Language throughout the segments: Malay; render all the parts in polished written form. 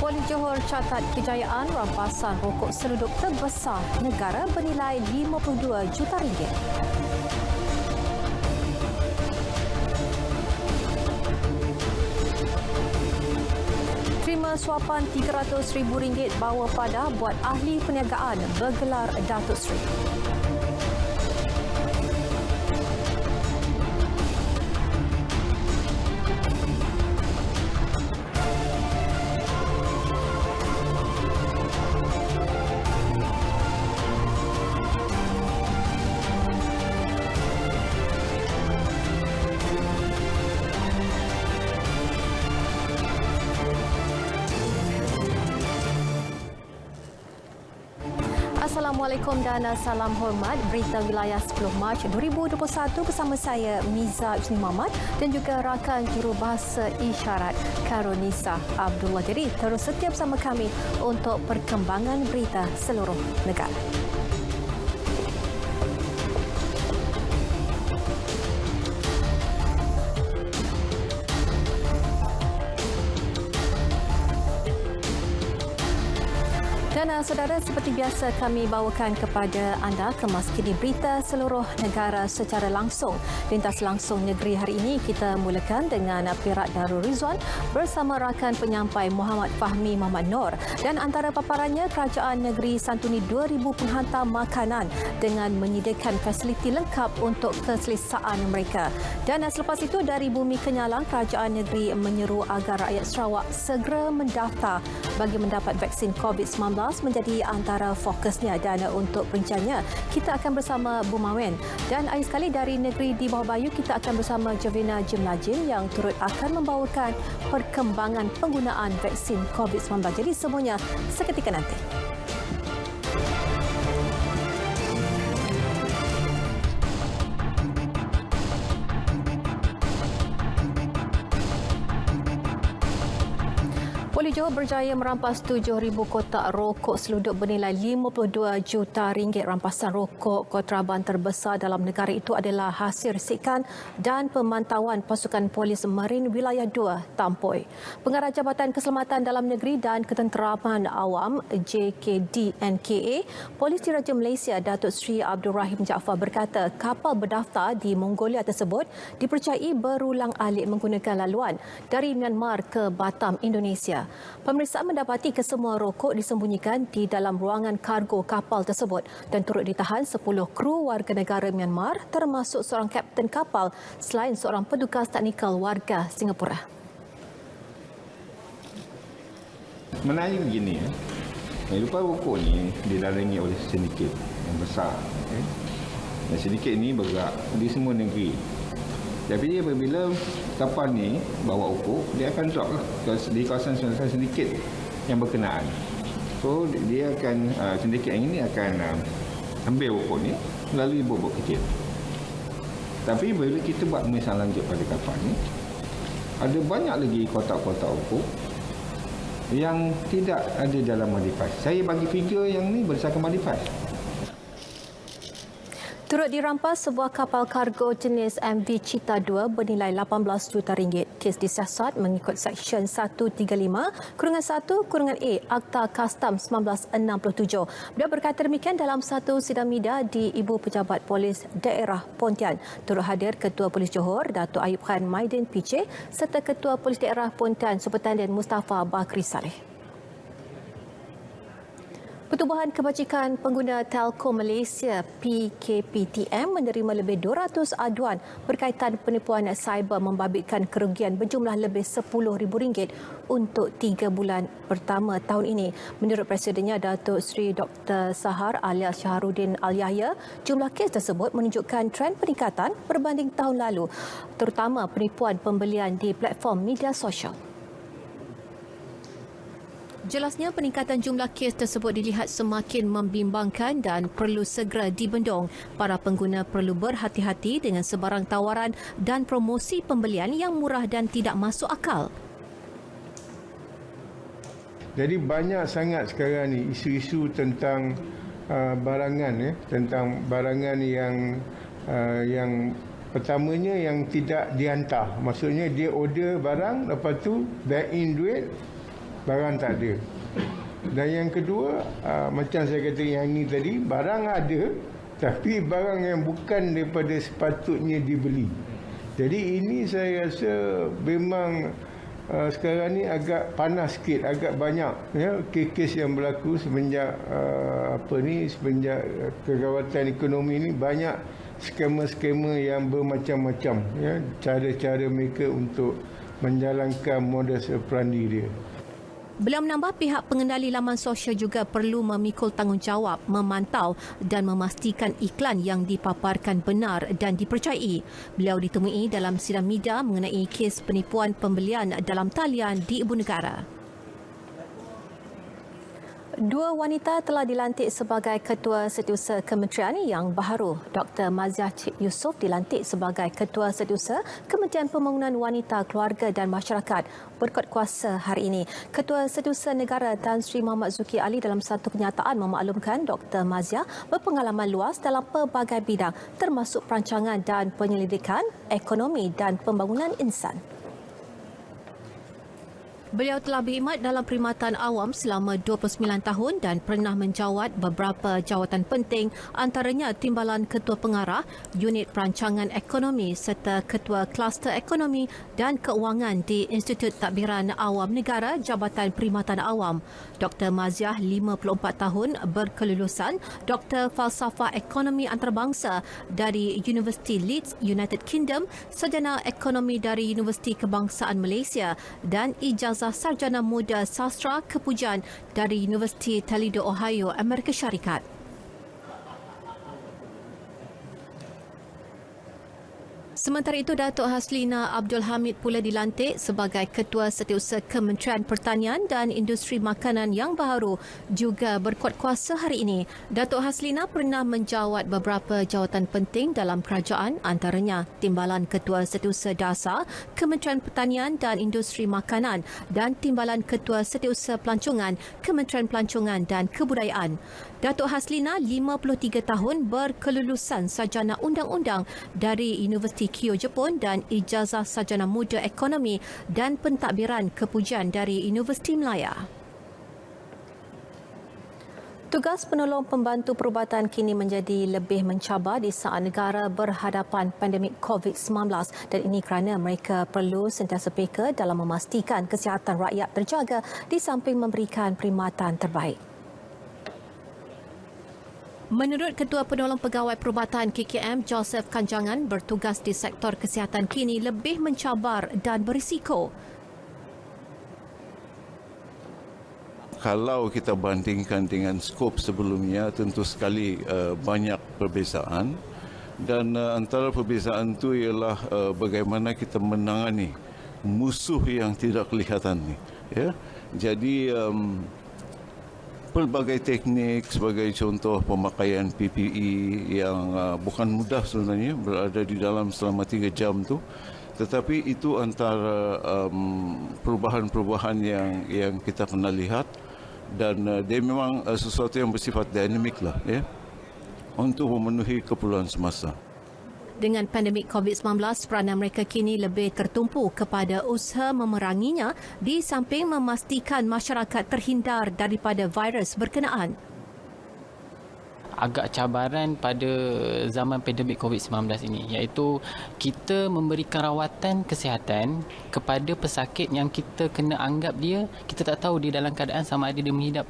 Polis Johor catat kejayaan rampasan rokok seluduk terbesar negara bernilai 52 juta ringgit. Terima suapan RM300,000 bawa pada buat ahli perniagaan bergelar Datuk Seri. Assalamualaikum dan salam hormat. Berita wilayah 10 Mac 2021 bersama saya Miza Usni Muhammad dan juga rakan jurubahasa isyarat Karonisa Abdullah. Jadi terus setia bersama kami untuk perkembangan berita seluruh negara. Dan saudara, seperti biasa kami bawakan kepada anda kemas kini berita seluruh negara secara langsung. Lintas langsung negeri hari ini kita mulakan dengan Perak Darul Rizwan bersama rakan penyampai Muhammad Fahmi Muhammad Noor. Dan antara paparannya, kerajaan negeri santuni 2,000 penghantar makanan dengan menyediakan fasiliti lengkap untuk keselesaan mereka. Dan selepas itu, dari Bumi Kenyalang, kerajaan negeri menyeru agar rakyat Sarawak segera mendaftar bagi mendapat vaksin COVID-19 menjadi antara fokusnya. Dan untuk perinciannya kita akan bersama Bu Mawen. Dan akhir sekali dari negeri di bawah bayu kita akan bersama Jovina Jimlajin yang turut akan membawakan perkembangan penggunaan vaksin COVID-19. Jadi semuanya seketika nanti. Polis Johor berjaya merampas 7,000 kotak rokok seluduk bernilai 52 juta ringgit. Rampasan rokok kontraban terbesar dalam negara itu adalah hasil resikan dan pemantauan pasukan polis Marin Wilayah 2 Tampoi. Pengarah Jabatan Keselamatan Dalam Negeri dan Ketenteraman Awam JKDNKA, Polis Diraja Malaysia Datuk Seri Abdul Rahim Jaafar berkata kapal berdaftar di Mongolia tersebut dipercayai berulang-alik menggunakan laluan dari Myanmar ke Batam, Indonesia. Pemeriksaan mendapati kesemua rokok disembunyikan di dalam ruangan kargo kapal tersebut dan turut ditahan 10 kru warga negara Myanmar termasuk seorang kapten kapal selain seorang petugas teknikal warga Singapura. Menanya begini, lupa rokok ni didalangi oleh sindiket yang besar. Dan sindiket ini bergerak di semua negeri. Tapi dia apabila kapal ni bawa rokok, dia akan drop di kawasan sindiket yang berkenaan. So dia akan sindiket yang ini akan ambil rokok ni melalui bot-bot kecil. Tapi bila kita buat pemeriksaan lanjut pada kapal ni, ada banyak lagi kotak-kotak rokok yang tidak ada dalam modifai. Saya bagi figure yang ni berdasarkan modifai. Turut dirampas sebuah kapal kargo jenis MV Cheetah 2 bernilai 18 juta ringgit. Kes disiasat mengikut Seksyen 135-1-A Akta Kastam 1967. Beliau berkata demikian dalam satu sidang media di Ibu Pejabat Polis Daerah Pontian. Turut hadir Ketua Polis Johor Datuk Ayub Khan Maidin PC serta Ketua Polis Daerah Pontian Superintendent Mustafa Bakri Saleh. Pertubuhan Kebajikan Pengguna Telkom Malaysia PKPTM menerima lebih 200 aduan berkaitan penipuan cyber membabitkan kerugian berjumlah lebih RM10,000 untuk 3 bulan pertama tahun ini. Menurut Presidennya Datuk Seri Dr. Sahar alias Syaharuddin Al-Yahya, jumlah kes tersebut menunjukkan tren peningkatan berbanding tahun lalu, terutama penipuan pembelian di platform media sosial. Jelasnya peningkatan jumlah kes tersebut dilihat semakin membimbangkan dan perlu segera dibendung. Para pengguna perlu berhati-hati dengan sebarang tawaran dan promosi pembelian yang murah dan tidak masuk akal. Jadi banyak sangat sekarang ni isu-isu tentang barangan, tentang barangan yang pertamanya yang tidak dihantar. Maksudnya dia order barang, lepas tu back in duit, barang tak ada. Dan yang kedua, macam saya kata yang ini tadi, barang ada tapi barang yang bukan daripada sepatutnya dibeli. Jadi ini saya rasa memang sekarang ni agak panas sikit, agak banyak ya kes-kes yang berlaku semenjak semenjak kegawatan ekonomi ni, banyak skema-skema yang bermacam-macam ya, cara-cara mereka untuk menjalankan modus operandi dia. Beliau menambah pihak pengendali laman sosial juga perlu memikul tanggungjawab, memantau dan memastikan iklan yang dipaparkan benar dan dipercayai. Beliau ditemui dalam sidang media mengenai kes penipuan pembelian dalam talian di Ibu Negara. Dua wanita telah dilantik sebagai Ketua Setiausaha Kementerian yang baharu. Dr. Maziah Cik Yusof dilantik sebagai Ketua Setiausaha Kementerian Pembangunan Wanita, Keluarga dan Masyarakat berkuat kuasa hari ini. Ketua Setiausaha Negara Tan Sri Muhammad Zuki Ali dalam satu kenyataan memaklumkan Dr. Maziah berpengalaman luas dalam pelbagai bidang termasuk perancangan dan penyelidikan, ekonomi dan pembangunan insan. Beliau telah berkhidmat dalam perkhidmatan awam selama 29 tahun dan pernah menjawat beberapa jawatan penting, antaranya Timbalan Ketua Pengarah, Unit Perancangan Ekonomi serta Ketua Kluster Ekonomi dan Keuangan di Institut Tadbiran Awam Negara Jabatan Perkhidmatan Awam. Dr. Maziah 54 tahun, berkelulusan Dr. Falsafah Ekonomi Antarabangsa dari Universiti Leeds, United Kingdom, sarjana Ekonomi dari Universiti Kebangsaan Malaysia dan ijazah Sarjana Muda Sastra Kepujian dari Universiti Toledo, Ohio, Amerika Syarikat. Sementara itu, Datuk Haslina Abdul Hamid pula dilantik sebagai Ketua Setiausaha Kementerian Pertanian dan Industri Makanan yang baharu juga berkuat kuasa hari ini. Datuk Haslina pernah menjawat beberapa jawatan penting dalam kerajaan, antaranya Timbalan Ketua Setiausaha Dasar, Kementerian Pertanian dan Industri Makanan dan Timbalan Ketua Setiausaha Pelancongan, Kementerian Pelancongan dan Kebudayaan. Datuk Haslina 53 tahun, berkelulusan sarjana undang-undang dari Universiti Kyo Jepun dan ijazah sarjana muda ekonomi dan pentadbiran kepujian dari Universiti Melaya. Tugas penolong pembantu perubatan kini menjadi lebih mencabar di saat negara berhadapan pandemik COVID-19 dan ini kerana mereka perlu sentiasa peka dalam memastikan kesihatan rakyat terjaga di samping memberikan perkhidmatan terbaik. Menurut Ketua Penolong Pegawai Perubatan KKM, Joseph Kanjangan, bertugas di sektor kesihatan kini lebih mencabar dan berisiko. Kalau kita bandingkan dengan skop sebelumnya, tentu sekali banyak perbezaan dan antara perbezaan itu ialah bagaimana kita menangani musuh yang tidak kelihatan ni. Ya? Jadi pelbagai teknik sebagai contoh pemakaian PPE yang bukan mudah sebenarnya berada di dalam selama 3 jam tu, tetapi itu antara perubahan-perubahan yang kita kena lihat dan dia memang sesuatu yang bersifat dinamik lah ya untuk memenuhi keperluan semasa. Dengan pandemik COVID-19, peranan mereka kini lebih tertumpu kepada usaha memeranginya di samping memastikan masyarakat terhindar daripada virus berkenaan. Agak cabaran pada zaman pandemik COVID-19 ini, iaitu kita memberikan rawatan kesihatan kepada pesakit yang kita kena anggap kita tak tahu dia dalam keadaan sama ada dia menghidap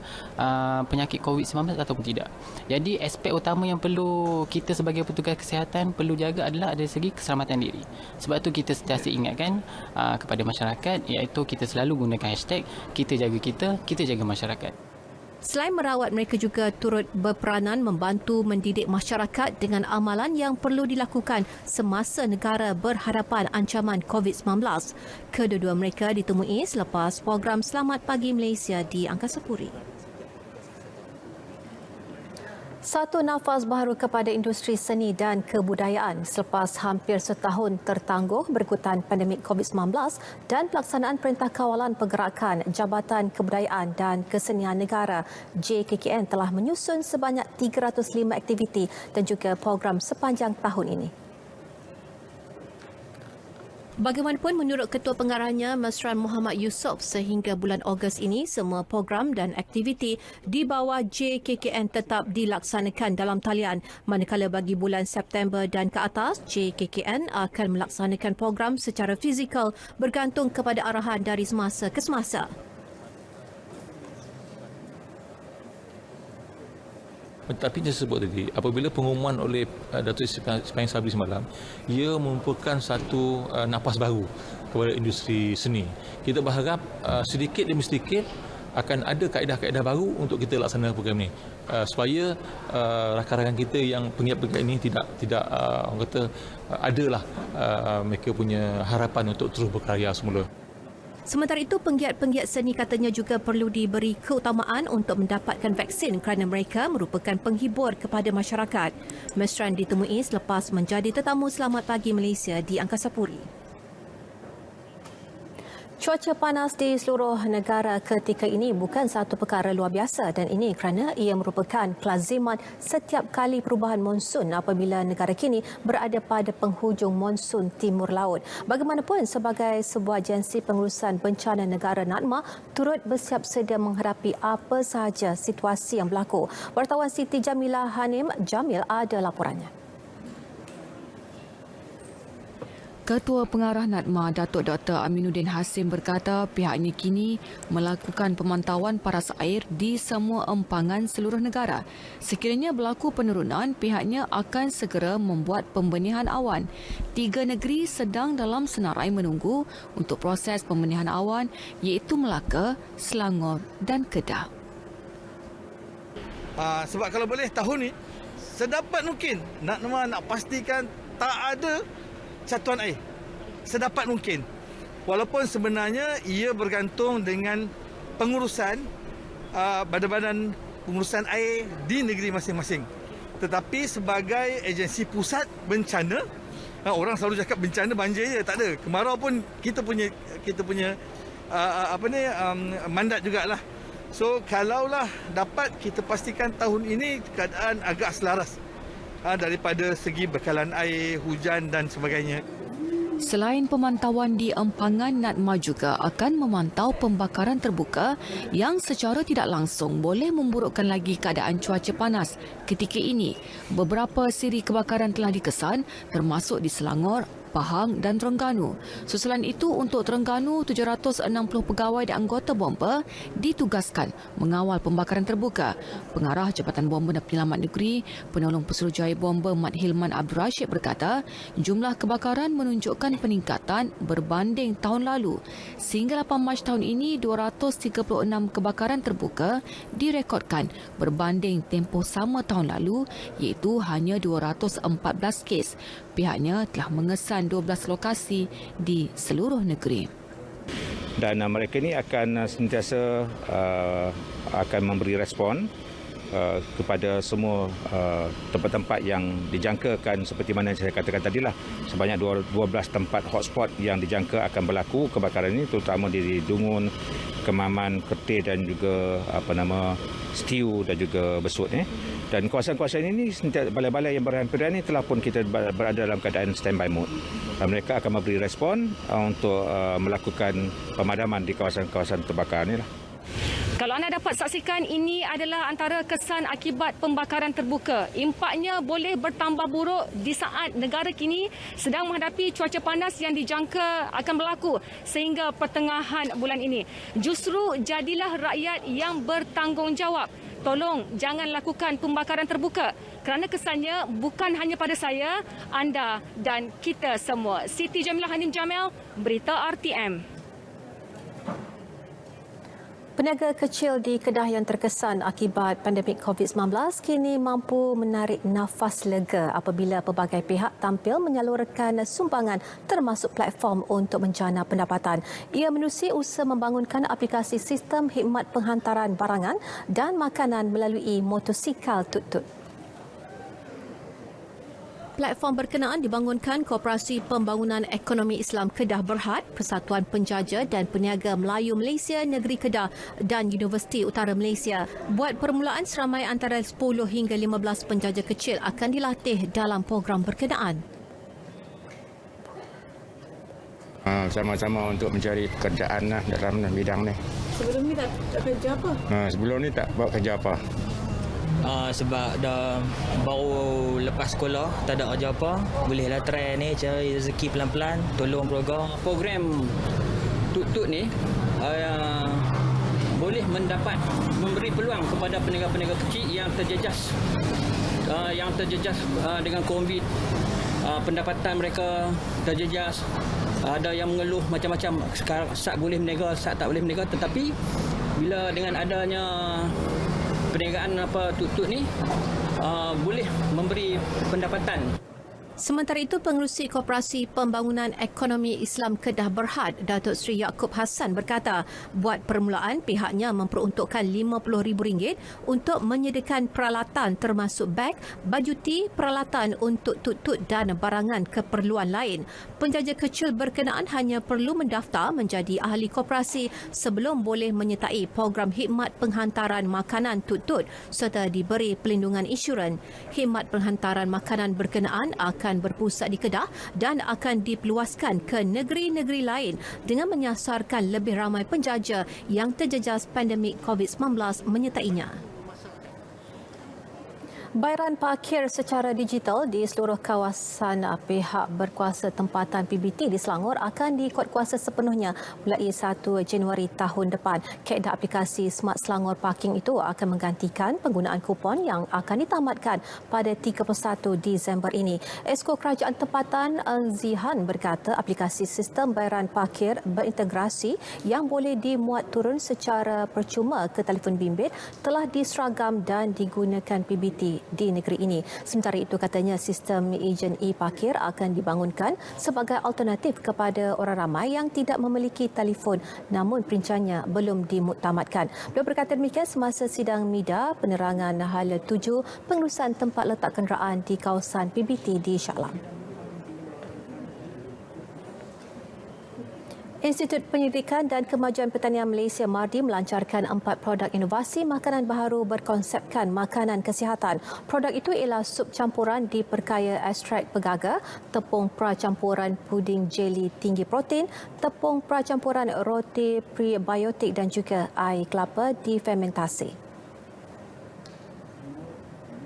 penyakit COVID-19 ataupun tidak. Jadi aspek utama yang perlu kita sebagai petugas kesihatan perlu jaga adalah dari segi keselamatan diri. Sebab tu kita sentiasa ingatkan kepada masyarakat, iaitu kita selalu gunakan hashtag kita jaga masyarakat. Selain merawat, mereka juga turut berperanan membantu mendidik masyarakat dengan amalan yang perlu dilakukan semasa negara berhadapan ancaman COVID-19. Kedua-dua mereka ditemui selepas program Selamat Pagi Malaysia di Angkasa Puri. Satu nafas baharu kepada industri seni dan kebudayaan selepas hampir setahun tertangguh berikutan pandemik COVID-19 dan pelaksanaan Perintah Kawalan Pergerakan Jabatan Kebudayaan dan Kesenian Negara JKKN telah menyusun sebanyak 305 aktiviti dan juga program sepanjang tahun ini. Bagaimanapun menurut Ketua Pengarahnya Mesran Muhammad Yusof, sehingga bulan Ogos ini semua program dan aktiviti di bawah JKKN tetap dilaksanakan dalam talian. Manakala bagi bulan September dan ke atas, JKKN akan melaksanakan program secara fizikal bergantung kepada arahan dari semasa ke semasa. Tetapi saya sebut tadi, apabila pengumuman oleh Datuk Ismail Sabri semalam, ia merupakan satu napas baru kepada industri seni. Kita berharap sedikit demi sedikit akan ada kaedah-kaedah baru untuk kita laksanakan program ini, supaya rakan-rakan kita yang penggiat-penggiat ini tidak orang kata adalah mereka punya harapan untuk terus berkarya semula. Sementara itu, penggiat-penggiat seni katanya juga perlu diberi keutamaan untuk mendapatkan vaksin kerana mereka merupakan penghibur kepada masyarakat. Mesran ditemui selepas menjadi tetamu Selamat Pagi Malaysia di Angkasa Puri. Cuaca panas di seluruh negara ketika ini bukan satu perkara luar biasa dan ini kerana ia merupakan kelaziman setiap kali perubahan monsun apabila negara kini berada pada penghujung monsun timur laut. Bagaimanapun, sebagai sebuah agensi pengurusan bencana negara NADMA turut bersiap sedia menghadapi apa sahaja situasi yang berlaku. Wartawan Siti Jamilah Hanim Jamil ada laporannya. Ketua Pengarah NADMA Datuk Dr. Aminuddin Hasim berkata pihaknya kini melakukan pemantauan paras air di semua empangan seluruh negara. Sekiranya berlaku penurunan, pihaknya akan segera membuat pembenihan awan. 3 negeri sedang dalam senarai menunggu untuk proses pembenihan awan iaitu Melaka, Selangor dan Kedah. Sebab kalau boleh tahun ni sedapat mungkin NADMA nak pastikan tak ada satuan air sedapat mungkin, walaupun sebenarnya ia bergantung dengan pengurusan badan-badan pengurusan air di negeri masing-masing. Tetapi sebagai agensi pusat bencana, orang selalu cakap bencana banjir je, tak ada. Kemarau pun kita punya mandat jugalah. So kalaulah dapat kita pastikan tahun ini keadaan agak selaras daripada segi bekalan air, hujan dan sebagainya. Selain pemantauan di empangan, NADMA juga akan memantau pembakaran terbuka yang secara tidak langsung boleh memburukkan lagi keadaan cuaca panas. Ketika ini, beberapa siri kebakaran telah dikesan termasuk di Selangor, Pahang dan Terengganu. Susulan itu, untuk Terengganu, 760 pegawai dan anggota bomba ditugaskan mengawal pembakaran terbuka. Pengarah Jabatan Bomba dan Penyelamat Negeri, Penolong Pesuruhjaya Bomba Mat Hilman Abdul Rashid berkata, jumlah kebakaran menunjukkan peningkatan berbanding tahun lalu. Sehingga 8 Mac tahun ini, 236 kebakaran terbuka direkodkan berbanding tempoh sama tahun lalu iaitu hanya 214 kes. Pihaknya telah mengesan 12 lokasi di seluruh negeri. Dan mereka ini akan sentiasa akan memberi respon kepada semua tempat-tempat yang dijangkakan, seperti mana saya katakan tadilah, sebanyak 12 tempat hotspot yang dijangka akan berlaku kebakaran ini, terutama di Dungun, Kemaman, Kertih dan juga Stiu dan juga Besut. Dan kawasan-kawasan ini, balai-balai yang berhampiran ini telah pun kita berada dalam keadaan standby mode. Mereka akan memberi respon untuk melakukan pemadaman di kawasan-kawasan terbakar ini. Kalau anda dapat saksikan, ini adalah antara kesan akibat pembakaran terbuka. Impaknya boleh bertambah buruk di saat negara kini sedang menghadapi cuaca panas yang dijangka akan berlaku sehingga pertengahan bulan ini. Justru jadilah rakyat yang bertanggungjawab. Tolong jangan lakukan pembakaran terbuka kerana kesannya bukan hanya pada saya, anda dan kita semua. Siti Jamilah Hanim Jamil, Berita RTM. Peniaga kecil di Kedah yang terkesan akibat pandemik COVID-19 kini mampu menarik nafas lega apabila pelbagai pihak tampil menyalurkan sumbangan termasuk platform untuk menjana pendapatan. Ia menerusi usaha membangunkan aplikasi sistem khidmat penghantaran barangan dan makanan melalui motosikal tut-tut. Platform berkenaan dibangunkan Koperasi Pembangunan Ekonomi Islam Kedah Berhad, Persatuan Penjaja dan Peniaga Melayu Malaysia Negeri Kedah dan Universiti Utara Malaysia. Buat permulaan, seramai antara 10 hingga 15 penjaja kecil akan dilatih dalam program berkenaan. Sama-sama untuk mencari pekerjaan lah dalam bidang ni. Sebelum ni tak kerja apa? Sebelum ni tak buat kerja apa. Sebab dah baru lepas sekolah, tak ada kerja apa. Bolehlah try ni, cari rezeki pelan-pelan, tolong keluarga. Program Tut-Tut ni boleh memberi peluang kepada peniaga-peniaga kecil yang terjejas dengan COVID. Pendapatan mereka terjejas, ada yang mengeluh macam-macam, sat boleh berniaga, sat tak boleh berniaga, tetapi bila dengan adanya perniagaan Tut-Tut ni boleh memberi pendapatan. Sementara itu, Pengerusi Koperasi Pembangunan Ekonomi Islam Kedah Berhad, Datuk Seri Yaakob Hassan berkata, buat permulaan pihaknya memperuntukkan RM50,000 untuk menyediakan peralatan termasuk beg, bajuti, peralatan untuk Tut-Tut dan barangan keperluan lain. Penjaja kecil berkenaan hanya perlu mendaftar menjadi ahli koperasi sebelum boleh menyertai program khidmat penghantaran makanan Tut-Tut serta diberi pelindungan insurans. Khidmat penghantaran makanan berkenaan akan berpusat di Kedah dan akan dipeluaskan ke negeri-negeri lain dengan menyasarkan lebih ramai penjaja yang terjejas pandemik COVID-19 menyertainya. Bayaran parkir secara digital di seluruh kawasan pihak berkuasa tempatan PBT di Selangor akan dikuatkuasa sepenuhnya mulai 1 Januari tahun depan. Kaedah aplikasi Smart Selangor Parking itu akan menggantikan penggunaan kupon yang akan ditamatkan pada 31 Disember ini. Esko Kerajaan Tempatan Zihan berkata aplikasi sistem bayaran parkir berintegrasi yang boleh dimuat turun secara percuma ke telefon bimbit telah diseragam dan digunakan PBT di negeri ini. Sementara itu, katanya sistem ejen e-parkir akan dibangunkan sebagai alternatif kepada orang ramai yang tidak memiliki telefon namun perancangannya belum dimuktamadkan. Beliau berkata demikian semasa sidang MIDA penerangan hala 7 pengurusan tempat letak kenderaan di kawasan PBT di Shah Alam. Institut Penyelidikan dan Kemajuan Pertanian Malaysia MARDI melancarkan 4 produk inovasi makanan baharu berkonsepkan makanan kesihatan. Produk itu ialah sup campuran diperkaya ekstrak pegaga, tepung pracampuran puding jeli tinggi protein, tepung pracampuran roti prebiotik dan juga air kelapa difermentasi.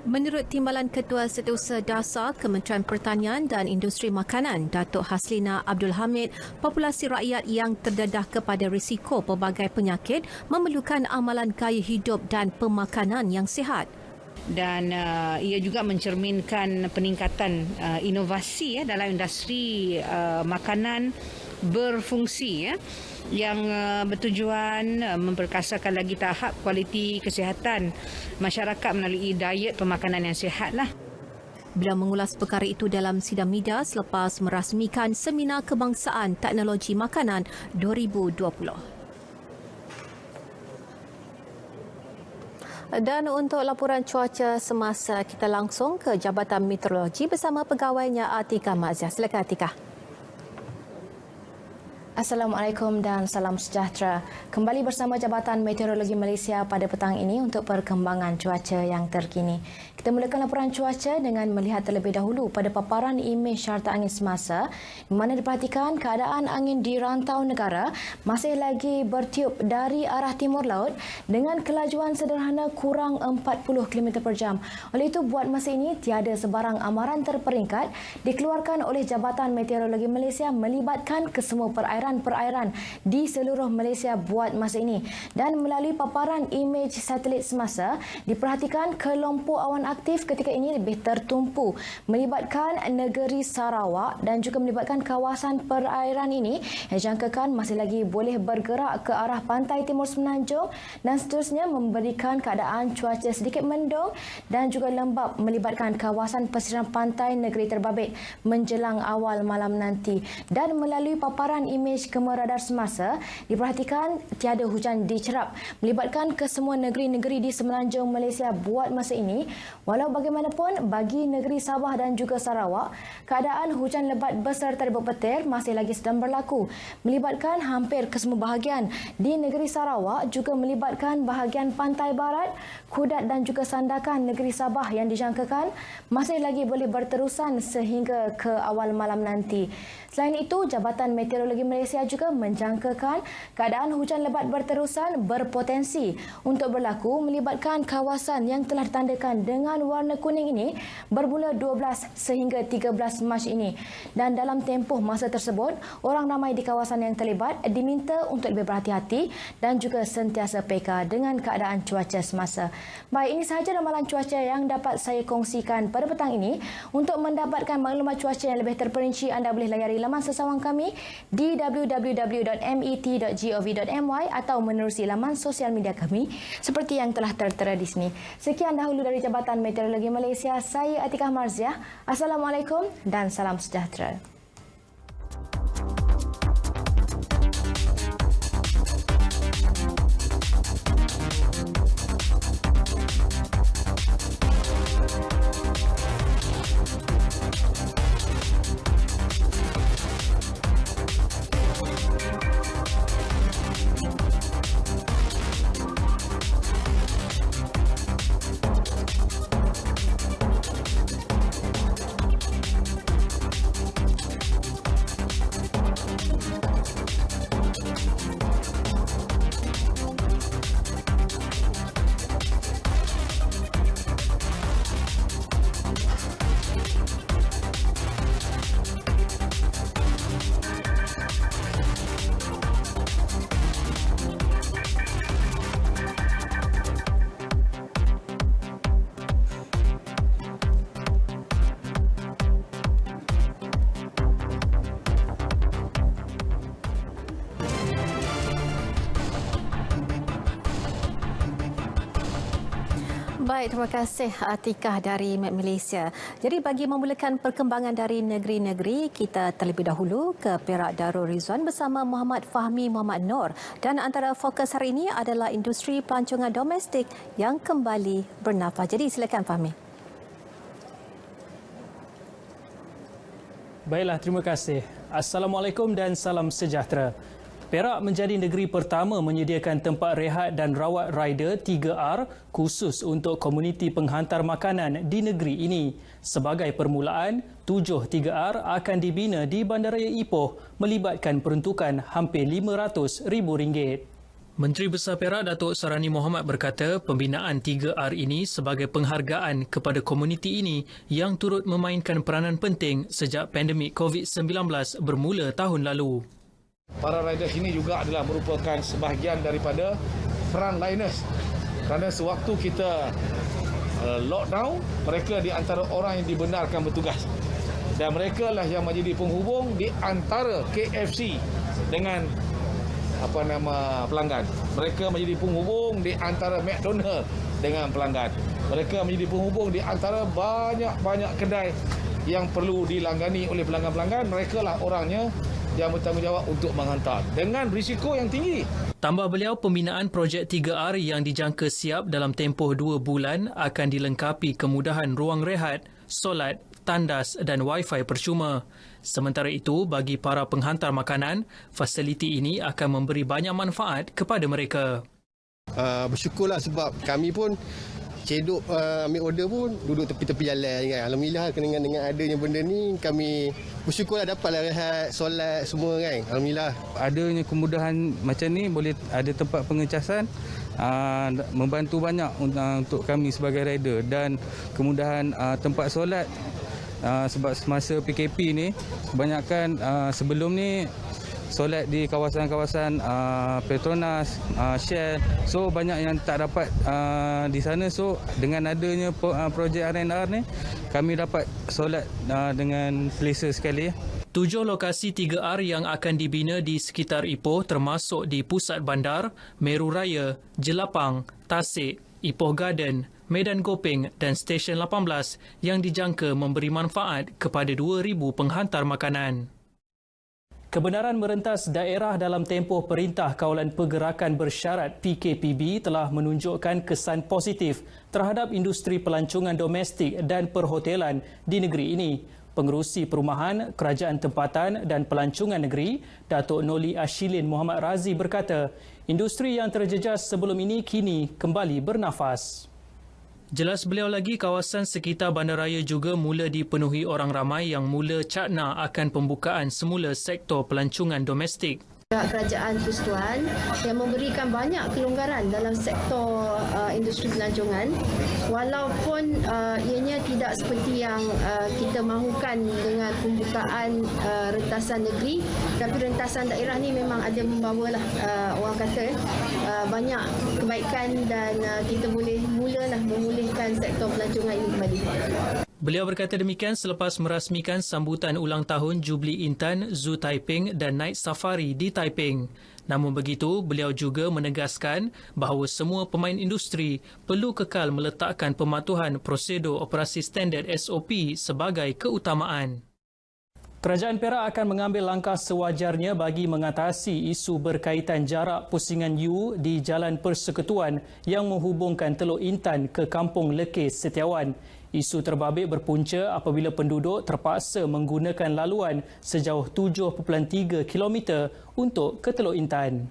Menurut Timbalan Ketua Setiausaha Dasar Kementerian Pertanian dan Industri Makanan, Datuk Haslina Abdul Hamid, populasi rakyat yang terdedah kepada risiko pelbagai penyakit memerlukan amalan gaya hidup dan pemakanan yang sihat. Dan ia juga mencerminkan peningkatan inovasi dalam industri makanan berfungsi yang bertujuan memperkasakan lagi tahap kualiti kesihatan masyarakat melalui diet pemakanan yang sihatlah. Beliau mengulas perkara itu dalam sidang media selepas merasmikan Seminar Kebangsaan Teknologi Makanan 2020. Dan untuk laporan cuaca semasa, kita langsung ke Jabatan Meteorologi bersama pegawainya Atika Maziah. Silakan Atika. Assalamualaikum dan salam sejahtera. Kembali bersama Jabatan Meteorologi Malaysia pada petang ini untuk perkembangan cuaca yang terkini. Kita mulakan laporan cuaca dengan melihat terlebih dahulu pada paparan imej carta angin semasa di mana diperhatikan keadaan angin di rantau negara masih lagi bertiup dari arah timur laut dengan kelajuan sederhana kurang 40 km per jam. Oleh itu, buat masa ini tiada sebarang amaran terperingkat dikeluarkan oleh Jabatan Meteorologi Malaysia melibatkan kesemua perairan di seluruh Malaysia buat masa ini. Dan melalui paparan imej satelit semasa, diperhatikan kelompok awan aktif ketika ini lebih tertumpu melibatkan negeri Sarawak dan juga melibatkan kawasan perairan ini yang dijangkakan masih lagi boleh bergerak ke arah pantai timur semenanjung dan seterusnya memberikan keadaan cuaca sedikit mendung dan juga lembap melibatkan kawasan pesisir pantai negeri Terbabit menjelang awal malam nanti. Dan melalui paparan imej imej kamera radar semasa, diperhatikan tiada hujan dicerap melibatkan kesemua negeri-negeri di semenanjung Malaysia buat masa ini. Walau bagaimanapun, bagi negeri Sabah dan juga Sarawak, keadaan hujan lebat beserta rebut petir masih lagi sedang berlaku, melibatkan hampir kesemua bahagian. Di negeri Sarawak juga melibatkan bahagian pantai barat, Kudat dan juga Sandakan negeri Sabah yang dijangkakan masih lagi boleh berterusan sehingga ke awal malam nanti. Selain itu, Jabatan Meteorologi Malaysia juga menjangkakan keadaan hujan lebat berterusan berpotensi untuk berlaku melibatkan kawasan yang telah ditandakan dengan warna kuning ini bermula 12 sehingga 13 Mac ini. Dan dalam tempoh masa tersebut, orang ramai di kawasan yang terlibat diminta untuk lebih berhati-hati dan juga sentiasa peka dengan keadaan cuaca semasa. Baik, ini sahaja ramalan cuaca yang dapat saya kongsikan pada petang ini. Untuk mendapatkan maklumat cuaca yang lebih terperinci, anda boleh layari laman sesawang kami di www.met.gov.my atau menerusi laman sosial media kami seperti yang telah tertera di sini. Sekian dahulu dari Jabatan Meteorologi Malaysia. Saya Atikah Marziah. Assalamualaikum dan salam sejahtera. Baik, terima kasih Atikah dari Met Malaysia. Jadi bagi memulakan perkembangan dari negeri-negeri, kita terlebih dahulu ke Perak Darul Rizwan bersama Muhammad Fahmi Muhammad Nur. Dan antara fokus hari ini adalah industri pelancongan domestik yang kembali bernafas. Jadi silakan Fahmi. Baiklah, terima kasih. Assalamualaikum dan salam sejahtera. Perak menjadi negeri pertama menyediakan tempat rehat dan rawat rider 3R khusus untuk komuniti penghantar makanan di negeri ini. Sebagai permulaan, 7 3R akan dibina di Bandaraya Ipoh melibatkan peruntukan hampir RM500,000. Menteri Besar Perak Datuk Sarani Mohamad berkata pembinaan 3R ini sebagai penghargaan kepada komuniti ini yang turut memainkan peranan penting sejak pandemik COVID-19 bermula tahun lalu. Para riders ini juga adalah merupakan sebahagian daripada frontliners kerana sewaktu kita lockdown, mereka di antara orang yang dibenarkan bertugas dan mereka lah yang menjadi penghubung di antara KFC dengan pelanggan. Mereka menjadi penghubung di antara McDonald dengan pelanggan. Mereka menjadi penghubung di antara banyak-banyak kedai yang perlu dilanggani oleh pelanggan-pelanggan. Mereka lah orangnya yang bertanggungjawab untuk menghantar dengan risiko yang tinggi. Tambah beliau, pembinaan projek 3R yang dijangka siap dalam tempoh 2 bulan akan dilengkapi kemudahan ruang rehat, solat, tandas dan wifi percuma. Sementara itu, bagi para penghantar makanan, fasiliti ini akan memberi banyak manfaat kepada mereka. Bersyukurlah sebab kami pun cedok ambil order pun duduk tepi-tepi jalan kan. Alhamdulillah dengan adanya benda ni kami bersyukurlah dapatlah rehat, solat semua kan. Alhamdulillah. Adanya kemudahan macam ni boleh ada tempat pengecasan, membantu banyak untuk kami sebagai rider dan kemudahan tempat solat. Sebab semasa PKP ni kebanyakan sebelum ni solat di kawasan-kawasan Petronas, Shell. So banyak yang tak dapat di sana. So dengan adanya projek R&R ni, kami dapat solat dengan selesa sekali. 7 lokasi 3R yang akan dibina di sekitar Ipoh termasuk di Pusat Bandar, Meru Raya, Jelapang, Tasik, Ipoh Garden, Medan Gopeng dan Stesen 18 yang dijangka memberi manfaat kepada 2,000 penghantar makanan. Kebenaran merentas daerah dalam tempoh Perintah Kawalan Pergerakan Bersyarat PKPB telah menunjukkan kesan positif terhadap industri pelancongan domestik dan perhotelan di negeri ini. Pengerusi Perumahan, Kerajaan Tempatan dan Pelancongan Negeri, Datuk Noli Ashilin Muhammad Razi berkata, industri yang terjejas sebelum ini kini kembali bernafas. Jelas beliau lagi, kawasan sekitar bandaraya juga mula dipenuhi orang ramai yang mula cakna akan pembukaan semula sektor pelancongan domestik. Kerajaan Persekutuan yang memberikan banyak kelonggaran dalam sektor industri pelancongan, walaupun ianya tidak seperti yang kita mahukan dengan pembukaan rentasan negeri, tapi rentasan daerah ni memang ada membawalah orang kata banyak kebaikan dan kita boleh mulalah memulihkan sektor pelancongan ini kembali. Beliau berkata demikian selepas merasmikan sambutan ulang tahun Jubli Intan, Zoo Taiping dan Night Safari di Taiping. Namun begitu, beliau juga menegaskan bahawa semua pemain industri perlu kekal meletakkan pematuhan prosedur operasi standard SOP sebagai keutamaan. Kerajaan Perak akan mengambil langkah sewajarnya bagi mengatasi isu berkaitan jarak pusingan U di Jalan Persekutuan yang menghubungkan Teluk Intan ke Kampung Lekis Setiawan. Isu terbabit berpunca apabila penduduk terpaksa menggunakan laluan sejauh 7.3 km untuk ke Teluk Intan.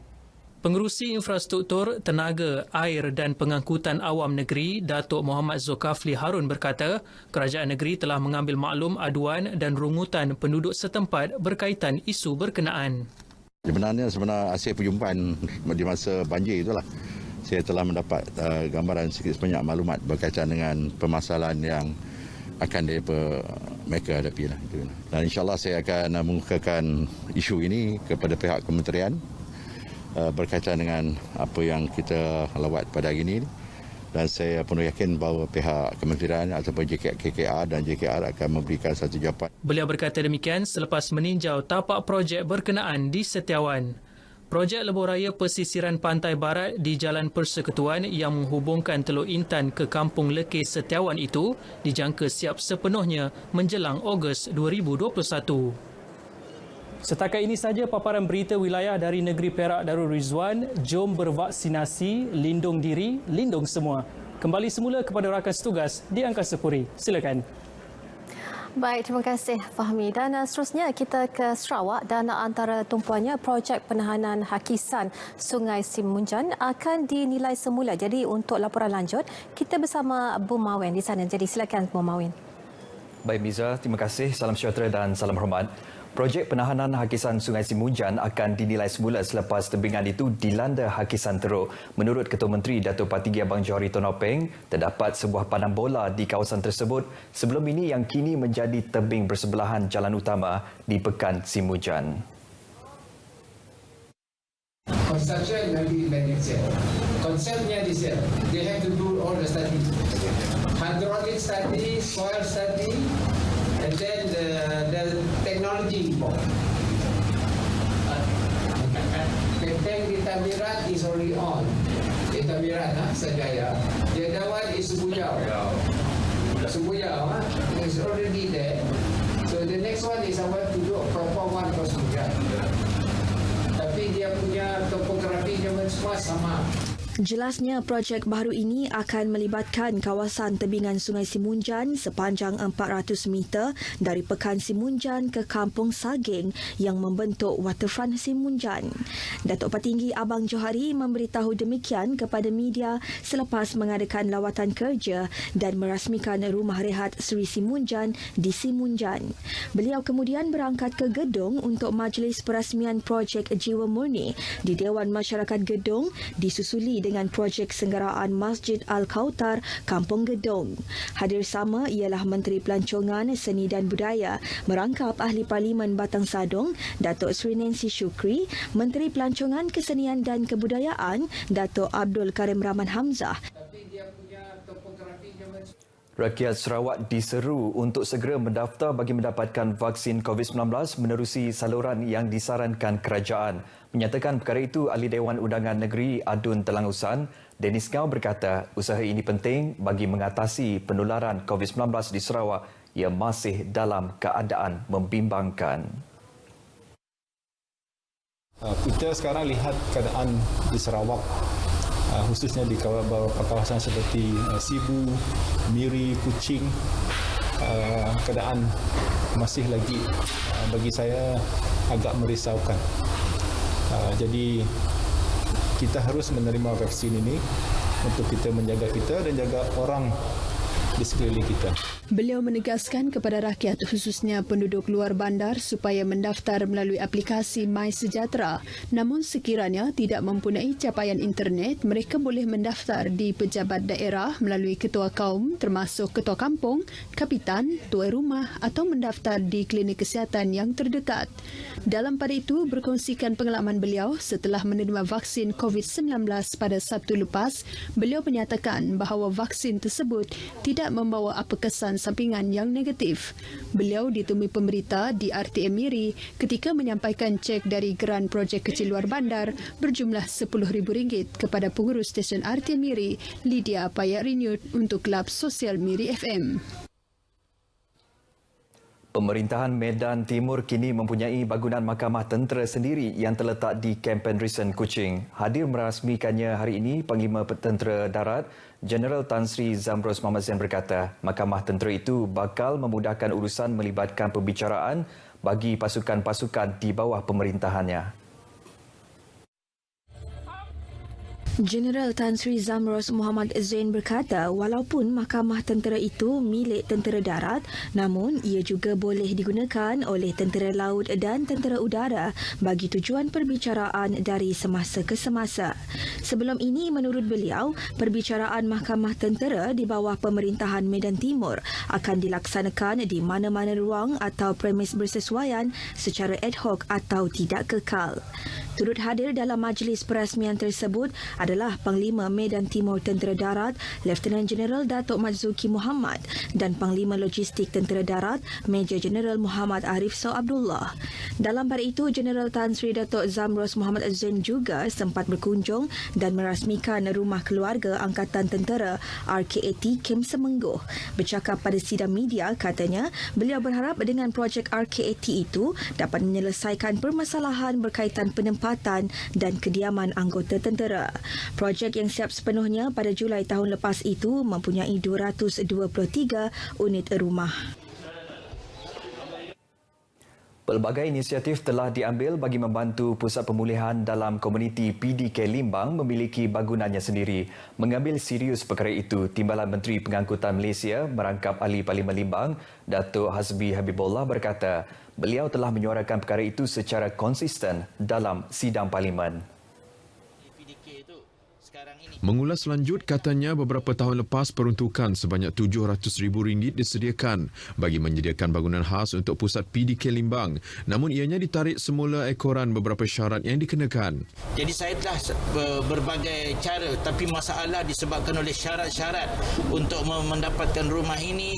Pengerusi Infrastruktur, Tenaga, Air dan Pengangkutan Awam Negeri, Datuk Muhammad Zulkifli Harun berkata, kerajaan negeri telah mengambil maklum aduan dan rungutan penduduk setempat berkaitan isu berkenaan. Sebenarnya hasil perjumpaan di masa banjir itulah, saya telah mendapat gambaran sedikit sebanyak maklumat berkaitan dengan permasalahan yang akan mereka hadapi. Dan insyaAllah saya akan mengukakan isu ini kepada pihak kementerian berkaitan dengan apa yang kita lawat pada hari ini, dan saya penuh yakin bahawa pihak kementerian ataupun KKR dan JKR akan memberikan satu jawapan. Beliau berkata demikian selepas meninjau tapak projek berkenaan di Setiawan. Projek lebuhraya pesisiran pantai barat di Jalan Persekutuan yang menghubungkan Teluk Intan ke Kampung Lekis Setiawan itu dijangka siap sepenuhnya menjelang Ogos 2021. Setakat ini saja paparan berita wilayah dari negeri Perak Darul Rizwan. Jom bervaksinasi, lindung diri, lindung semua. Kembali semula kepada rakan setugas di Angkasa Puri. Silakan. Baik, terima kasih Fahmi. Dan seterusnya kita ke Sarawak dan antara tumpuannya projek penahanan hakisan Sungai Simunjan akan dinilai semula. Jadi untuk laporan lanjut, kita bersama Bu Mawin di sana. Jadi silakan Bu Mawin. Baik Miza, terima kasih. Salam sejahtera dan salam hormat. Projek penahanan hakisan Sungai Simunjan akan dinilai semula selepas tebingan itu dilanda hakisan teruk. Menurut Ketua Menteri Datuk Patigi Abang Johari Tonopeng, terdapat sebuah padang bola di kawasan tersebut sebelum ini yang kini menjadi tebing bersebelahan jalan utama di Pekan Simunjan. Construction will be next year. Konsepnya this year. They have to do all the study. Hydraulic study, soil study, and then the technology report. The tank di Tamirat is already on. Di Tamirat, Sajaya. The other one is Subujau. Subujau is already there. So the next one is I want to do a proper one for Subujau. Tapi dia punya topografi semua sama. Jelasnya projek baru ini akan melibatkan kawasan tebingan Sungai Simunjan sepanjang 400 meter dari Pekan Simunjan ke Kampung Saging yang membentuk waterfront Simunjan. Datuk Patinggi Abang Johari memberitahu demikian kepada media selepas mengadakan lawatan kerja dan merasmikan rumah rehat Seri Simunjan di Simunjan. Beliau kemudian berangkat ke Gedong untuk majlis perasmian projek Jiwa Murni di Dewan Masyarakat Gedong disusuli dengan projek senggaraan Masjid Al-Kautar, Kampung Gedong. Hadir sama ialah Menteri Pelancongan, Seni dan Budaya merangkap Ahli Parlimen Batang Sadong, Datuk Seri Nancy Shukri, Menteri Pelancongan, Kesenian dan Kebudayaan, Datuk Abdul Karim Rahman Hamzah. Rakyat Sarawak diseru untuk segera mendaftar bagi mendapatkan vaksin COVID-19 menerusi saluran yang disarankan kerajaan. Menyatakan perkara itu, Ahli Dewan Undangan Negeri Adun Telangusan, Dennis Ngau berkata usaha ini penting bagi mengatasi penularan COVID-19 di Sarawak yang masih dalam keadaan membimbangkan. Kita sekarang lihat keadaan di Sarawak, khususnya di beberapa kawasan seperti Sibu, Miri, Kuching. Keadaan masih lagi bagi saya agak merisaukan. Jadi kita harus menerima vaksin ini untuk kita menjaga kita dan jaga orang di sekeliling kita. Beliau menegaskan kepada rakyat khususnya penduduk luar bandar supaya mendaftar melalui aplikasi MySejahtera. Namun sekiranya tidak mempunyai capaian internet, mereka boleh mendaftar di pejabat daerah melalui ketua kaum termasuk ketua kampung, kapitan, tuan rumah atau mendaftar di klinik kesihatan yang terdekat. Dalam pada itu, berkongsikan pengalaman beliau setelah menerima vaksin COVID-19 pada Sabtu lepas, beliau menyatakan bahawa vaksin tersebut tidak membawa apa kesan sampingan yang negatif. Beliau ditemui pemberita di RTM Miri ketika menyampaikan cek dari Geran Projek Kecil Luar Bandar berjumlah RM10,000 kepada pengurus stesen RTM Miri, Lydia Payak Rinyut untuk Kelab Sosial Miri FM. Pemerintahan Medan Timur kini mempunyai bangunan mahkamah tentera sendiri yang terletak di Camp Penrisen, Kuching. Hadir merasmikannya hari ini Panglima Tentera Darat, Jeneral Tan Sri Zamros Mohamad Zain berkata, mahkamah tentera itu bakal memudahkan urusan melibatkan pembicaraan bagi pasukan-pasukan di bawah pemerintahannya. Jeneral Tan Sri Zamros Mohamad Zain berkata walaupun mahkamah tentera itu milik tentera darat, namun ia juga boleh digunakan oleh tentera laut dan tentera udara bagi tujuan perbicaraan dari semasa ke semasa. Sebelum ini, menurut beliau, perbicaraan mahkamah tentera di bawah pemerintahan Medan Timur akan dilaksanakan di mana-mana ruang atau premis bersesuaian secara ad hoc atau tidak kekal. Turut hadir dalam majlis perasmian tersebut adalah Panglima Medan Timur Tentera Darat, Lieutenant Jeneral Datuk Marzuki Muhammad dan Panglima Logistik Tentera Darat, Major Jeneral Muhammad Arif Soe Abdullah. Dalam pada itu, Jeneral Tan Sri Datuk Zamros Mohamad Zain juga sempat berkunjung dan merasmikan rumah keluarga Angkatan Tentera RKAT Kem Semenggoh. Bercakap pada sidang media, katanya beliau berharap dengan projek RKAT itu dapat menyelesaikan permasalahan berkaitan penempatan dan kediaman anggota tentera. Projek yang siap sepenuhnya pada Julai tahun lepas itu mempunyai 223 unit rumah. Pelbagai inisiatif telah diambil bagi membantu pusat pemulihan dalam komuniti PDK Limbang memiliki bangunannya sendiri. Mengambil serius perkara itu, Timbalan Menteri Pengangkutan Malaysia merangkap Ahli Parlimen Limbang, Datuk Hasbi Habibullah berkata, beliau telah menyuarakan perkara itu secara konsisten dalam sidang Parlimen. Mengulas lanjut, katanya beberapa tahun lepas peruntukan sebanyak RM700,000 disediakan bagi menyediakan bangunan khas untuk pusat PDK Limbang. Namun ianya ditarik semula ekoran beberapa syarat yang dikenakan. Jadi saya telah berbagai cara, tapi masalah disebabkan oleh syarat-syarat untuk mendapatkan rumah ini,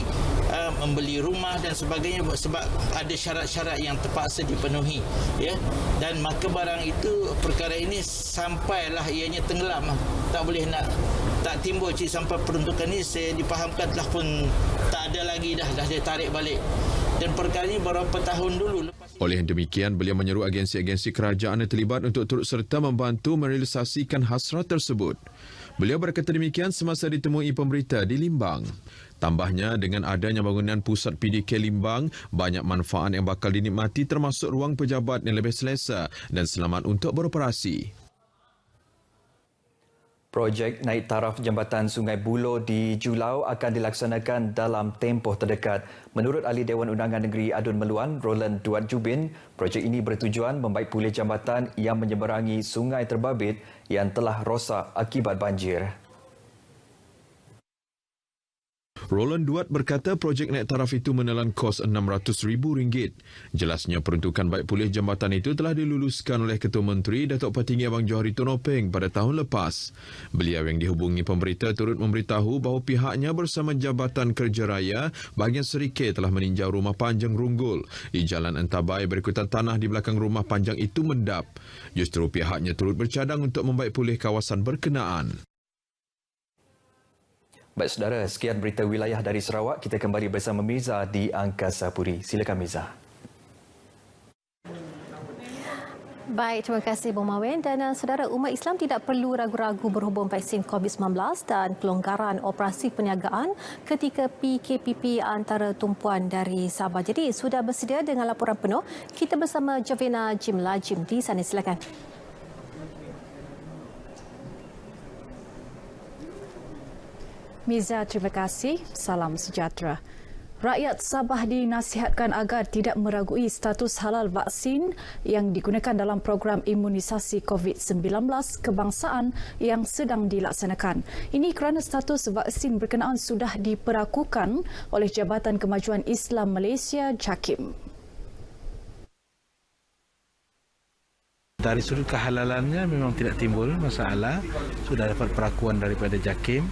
membeli rumah dan sebagainya, sebab ada syarat-syarat yang terpaksa dipenuhi. Ya? Dan maka barang itu, perkara ini sampailah ianya tenggelam. Tak boleh nak tak timbul sampai peruntukan ini saya dipahamkan telah pun tak ada lagi dah dia tarik balik. Dan perkara ini beberapa tahun dulu. Oleh demikian, beliau menyeru agensi-agensi kerajaan yang terlibat untuk turut serta membantu merealisasikan hasrat tersebut. Beliau berkata demikian semasa ditemui pemberita di Limbang. Tambahnya, dengan adanya bangunan pusat PDK Limbang, banyak manfaat yang bakal dinikmati termasuk ruang pejabat yang lebih selesa dan selamat untuk beroperasi. Projek naik taraf jambatan Sungai Buloh di Julau akan dilaksanakan dalam tempoh terdekat. Menurut Ahli Dewan Undangan Negeri Adun Meluan, Roland Duat Jubin, projek ini bertujuan membaik pulih jambatan yang menyeberangi Sungai Terbabit yang telah rosak akibat banjir. Roland Duat berkata projek naik taraf itu menelan kos RM600,000. Jelasnya peruntukan baik pulih jambatan itu telah diluluskan oleh Ketua Menteri Datuk Patinggi Abang Johari Tonopeng pada tahun lepas. Beliau yang dihubungi pemberita turut memberitahu bahawa pihaknya bersama Jabatan Kerja Raya bahagian Serikir telah meninjau rumah panjang Runggul di Jalan Antabai berikutan tanah di belakang rumah panjang itu mendap. Justru pihaknya turut bercadang untuk membaik pulih kawasan berkenaan. Baik saudara, sekian berita wilayah dari Sarawak. Kita kembali bersama Mirza di Angkasa Puri. Silakan Mirza. Baik, terima kasih Bung Mawen. Dan saudara, umat Islam tidak perlu ragu-ragu berhubung vaksin COVID-19 dan kelonggaran operasi perniagaan ketika PKPP antara tumpuan dari Sabah. Jadi sudah bersedia dengan laporan penuh. Kita bersama Javina Jim Lajim di sana. Silakan. Miza, terima kasih. Salam sejahtera. Rakyat Sabah dinasihatkan agar tidak meragui status halal vaksin yang digunakan dalam program imunisasi COVID-19 kebangsaan yang sedang dilaksanakan. Ini kerana status vaksin berkenaan sudah diperakukan oleh Jabatan Kemajuan Islam Malaysia JAKIM. Dari sudut kehalalannya memang tidak timbul masalah, sudah dapat perakuan daripada JAKIM.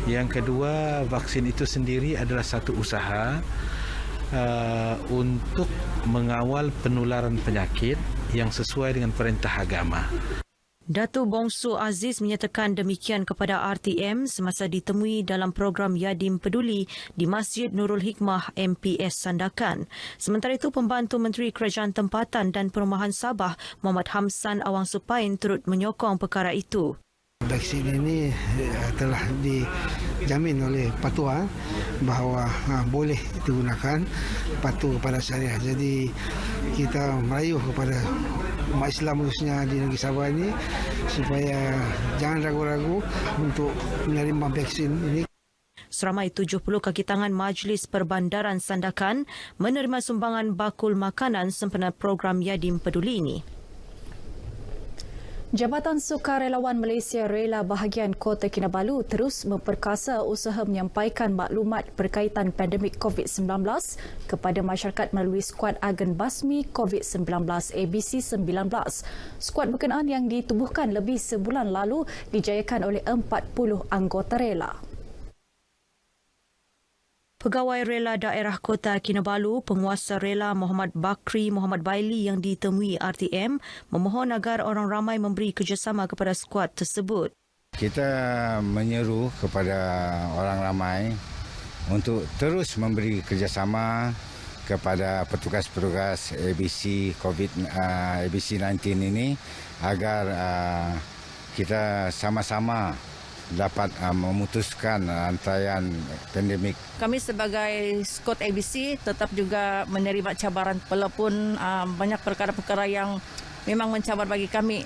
Yang kedua, vaksin itu sendiri adalah satu usaha untuk mengawal penularan penyakit yang sesuai dengan perintah agama. Datuk Bongsu Aziz menyatakan demikian kepada RTM semasa ditemui dalam program Yadim Peduli di Masjid Nurul Hikmah MPS Sandakan. Sementara itu, Pembantu Menteri Kerajaan Tempatan dan Perumahan Sabah, Muhammad Hamsan Awang Supain turut menyokong perkara itu. Vaksin ini telah dijamin oleh Patua bahawa boleh digunakan, patuh kepada syariah. Jadi kita merayu kepada umat Islam khususnya di negeri Sabah ini supaya jangan ragu-ragu untuk menerima vaksin ini. Seramai 70 kaki tangan Majlis Perbandaran Sandakan menerima sumbangan bakul makanan sempena program Yadim Peduli ini. Jabatan Sukarelawan Malaysia Rela Bahagian Kota Kinabalu terus memperkasa usaha menyampaikan maklumat berkaitan pandemik COVID-19 kepada masyarakat melalui skuad agen basmi COVID-19 ABC-19. Skuad berkenaan yang ditubuhkan lebih sebulan lalu dijayakan oleh 40 anggota rela. Pegawai Rela Daerah Kota Kinabalu, Penguasa Rela Muhammad Bakri Muhammad Baili yang ditemui RTM memohon agar orang ramai memberi kerjasama kepada skuad tersebut. Kita menyeru kepada orang ramai untuk terus memberi kerjasama kepada petugas-petugas ABC ABC-19 ini agar kita sama-sama dapat memutuskan rantaian pandemik. Kami sebagai skuad ABC tetap juga menerima cabaran walaupun banyak perkara-perkara yang memang mencabar bagi kami.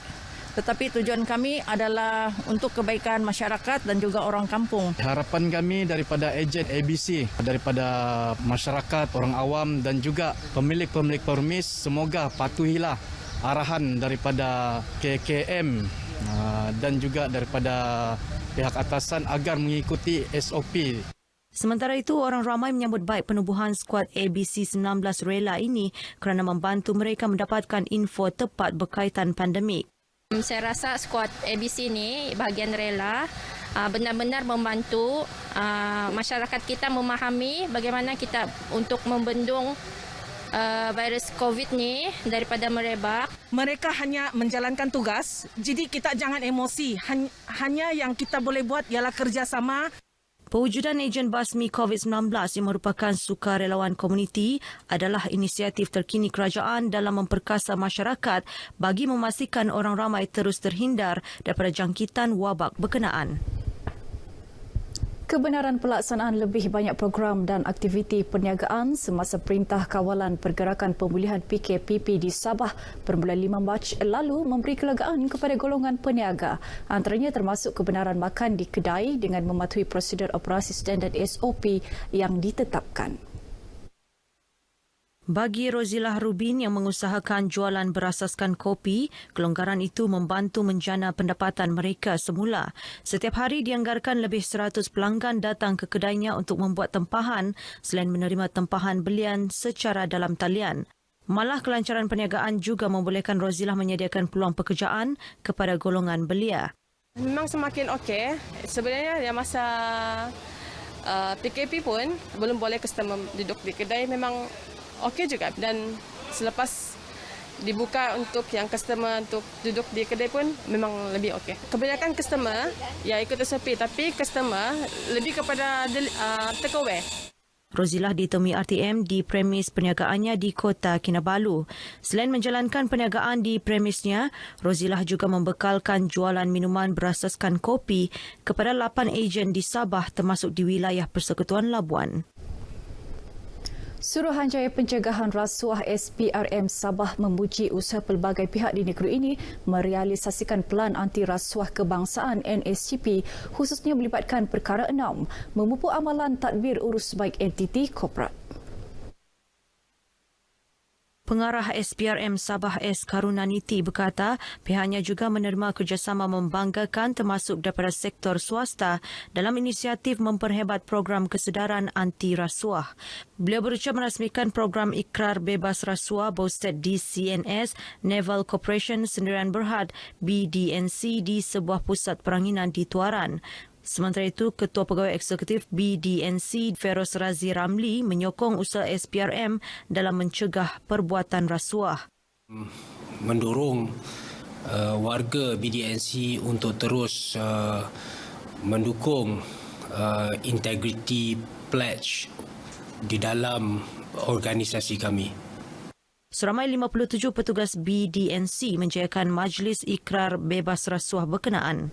Tetapi tujuan kami adalah untuk kebaikan masyarakat dan juga orang kampung. Harapan kami daripada ejen ABC, daripada masyarakat, orang awam dan juga pemilik-pemilik permis, semoga patuhilah arahan daripada KKM dan juga daripada pihak atasan agar mengikuti SOP. Sementara itu, orang ramai menyambut baik penubuhan skuad ABC-19 Rela ini kerana membantu mereka mendapatkan info tepat berkaitan pandemik. Saya rasa skuad ABC ini, bahagian rela, benar-benar membantu masyarakat kita memahami bagaimana kita untuk membendung virus COVID ni daripada merebak. Mereka hanya menjalankan tugas, jadi kita jangan emosi. Hanya yang kita boleh buat ialah kerjasama. Pewujudan ejen basmi COVID-19 yang merupakan sukarelawan komuniti adalah inisiatif terkini kerajaan dalam memperkasa masyarakat bagi memastikan orang ramai terus terhindar daripada jangkitan wabak berkenaan. Kebenaran pelaksanaan lebih banyak program dan aktiviti perniagaan semasa Perintah Kawalan Pergerakan Pemulihan PKPP di Sabah bermula 5 Mac lalu memberi kelegaan kepada golongan peniaga. Antaranya termasuk kebenaran makan di kedai dengan mematuhi prosedur operasi standard SOP yang ditetapkan. Bagi Rozilah Rubin yang mengusahakan jualan berasaskan kopi, kelonggaran itu membantu menjana pendapatan mereka semula. Setiap hari dianggarkan lebih 100 pelanggan datang ke kedainya untuk membuat tempahan selain menerima tempahan belian secara dalam talian. Malah kelancaran perniagaan juga membolehkan Rozilah menyediakan peluang pekerjaan kepada golongan belia. Memang semakin okey. Sebenarnya yang masa PKP pun belum boleh customer duduk di kedai, memang okey juga, dan selepas dibuka untuk yang customer untuk duduk di kedai pun memang lebih okey. Kebanyakan customer ya ikut SOP, tapi customer lebih kepada take away. Rozilah ditemui RTM di premis perniagaannya di Kota Kinabalu. Selain menjalankan perniagaan di premisnya, Rozilah juga membekalkan jualan minuman berasaskan kopi kepada 8 ejen di Sabah termasuk di wilayah Persekutuan Labuan. Suruhanjaya Pencegahan Rasuah SPRM Sabah memuji usaha pelbagai pihak di negeri ini merealisasikan Pelan Anti Rasuah Kebangsaan NSCP khususnya melibatkan perkara 6, memupuk amalan tadbir urus baik entiti korporat. Pengarah SPRM Sabah S. Karunaniti berkata pihaknya juga menerima kerjasama membanggakan termasuk daripada sektor swasta dalam inisiatif memperhebat program kesedaran anti rasuah. Beliau berucap merasmikan program Ikrar Bebas Rasuah Bosted DCNS Naval Corporation Sendirian Berhad BDNC di sebuah pusat peranginan di Tuaran. Sementara itu, Ketua Pegawai Eksekutif BDNC Feroz Razi Ramli menyokong usaha SPRM dalam mencegah perbuatan rasuah. Mendorong warga BDNC untuk terus mendukung integrity pledge di dalam organisasi kami. Seramai 57 petugas BDNC menjayakan Majlis Ikrar Bebas Rasuah berkenaan.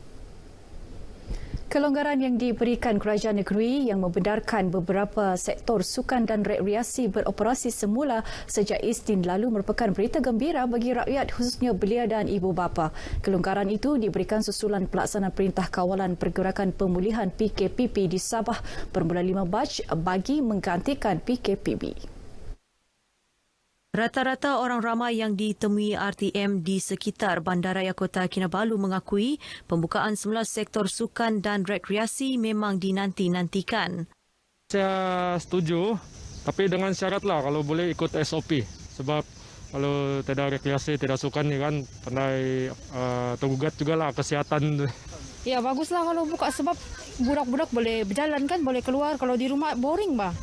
Kelonggaran yang diberikan kerajaan negeri yang membenarkan beberapa sektor sukan dan rekreasi beroperasi semula sejak Isnin lalu merupakan berita gembira bagi rakyat khususnya belia dan ibu bapa. Kelonggaran itu diberikan susulan pelaksanaan Perintah Kawalan Pergerakan Pemulihan PKPP di Sabah bermula 5 Mac bagi menggantikan PKPB. Rata-rata orang ramai yang ditemui RTM di sekitar Bandaraya Kota Kinabalu mengakui pembukaan semula sektor sukan dan rekreasi memang dinanti-nantikan. Saya setuju, tapi dengan syaratlah kalau boleh ikut SOP. Sebab kalau tidak rekreasi, tidak sukan ni kan pandai tergugat jugalah kesihatan. Ya baguslah kalau buka sebab budak-budak boleh berjalan kan, boleh keluar. Kalau di rumah boring bah.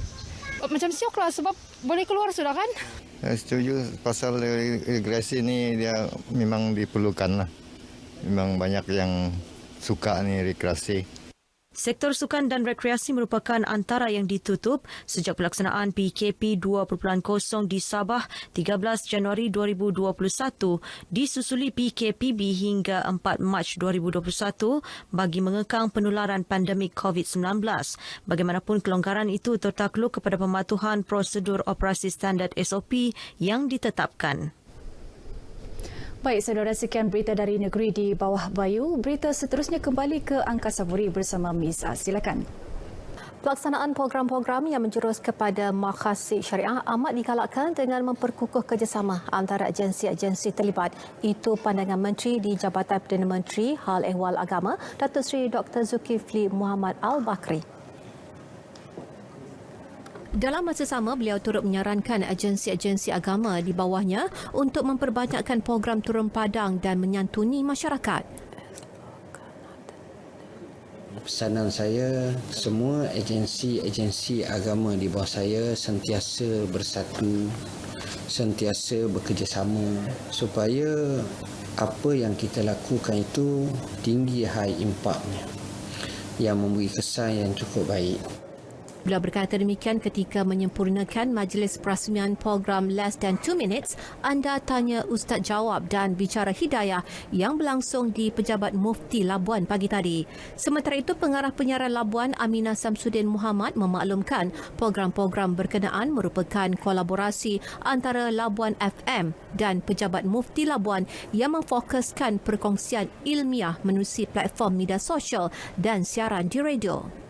Macam siok lah sebab boleh keluar sudah kan. Saya setuju pasal rekreasi ni dia memang diperlukan lah. Memang banyak yang suka ni rekreasi. Sektor sukan dan rekreasi merupakan antara yang ditutup sejak pelaksanaan PKP 2.0 di Sabah 13 Januari 2021 disusuli PKPB hingga 4 Mac 2021 bagi mengekang penularan pandemik COVID-19. Bagaimanapun kelonggaran itu tertakluk kepada pematuhan prosedur operasi standard SOP yang ditetapkan. Baik, saudara, sekian berita dari negeri di bawah bayu. Berita seterusnya kembali ke Angkasa Puri bersama Miza. Silakan. Pelaksanaan program-program yang menjurus kepada makasih syariah amat digalakkan dengan memperkukuh kerjasama antara agensi-agensi terlibat. Itu pandangan Menteri di Jabatan Perdana Menteri Hal Ehwal Agama, Datuk Seri Dr. Zulkifli Muhammad Al-Bakri. Dalam masa sama, beliau turut menyarankan agensi-agensi agama di bawahnya untuk memperbanyakkan program turun padang dan menyantuni masyarakat. Pesanan saya, semua agensi-agensi agama di bawah saya sentiasa bersatu, sentiasa bekerjasama supaya apa yang kita lakukan itu tinggi high impaknya yang memberi kesan yang cukup baik. Beliau berkata demikian ketika menyempurnakan majlis perasmian program Less Than 2 Minutes, Anda Tanya Ustaz Jawab dan Bicara Hidayah yang berlangsung di Pejabat Mufti Labuan pagi tadi. Sementara itu, Pengarah Penyiaran Labuan Aminah Samsudin Muhammad memaklumkan program-program berkenaan merupakan kolaborasi antara Labuan FM dan Pejabat Mufti Labuan yang memfokuskan perkongsian ilmiah menerusi platform media sosial dan siaran di radio.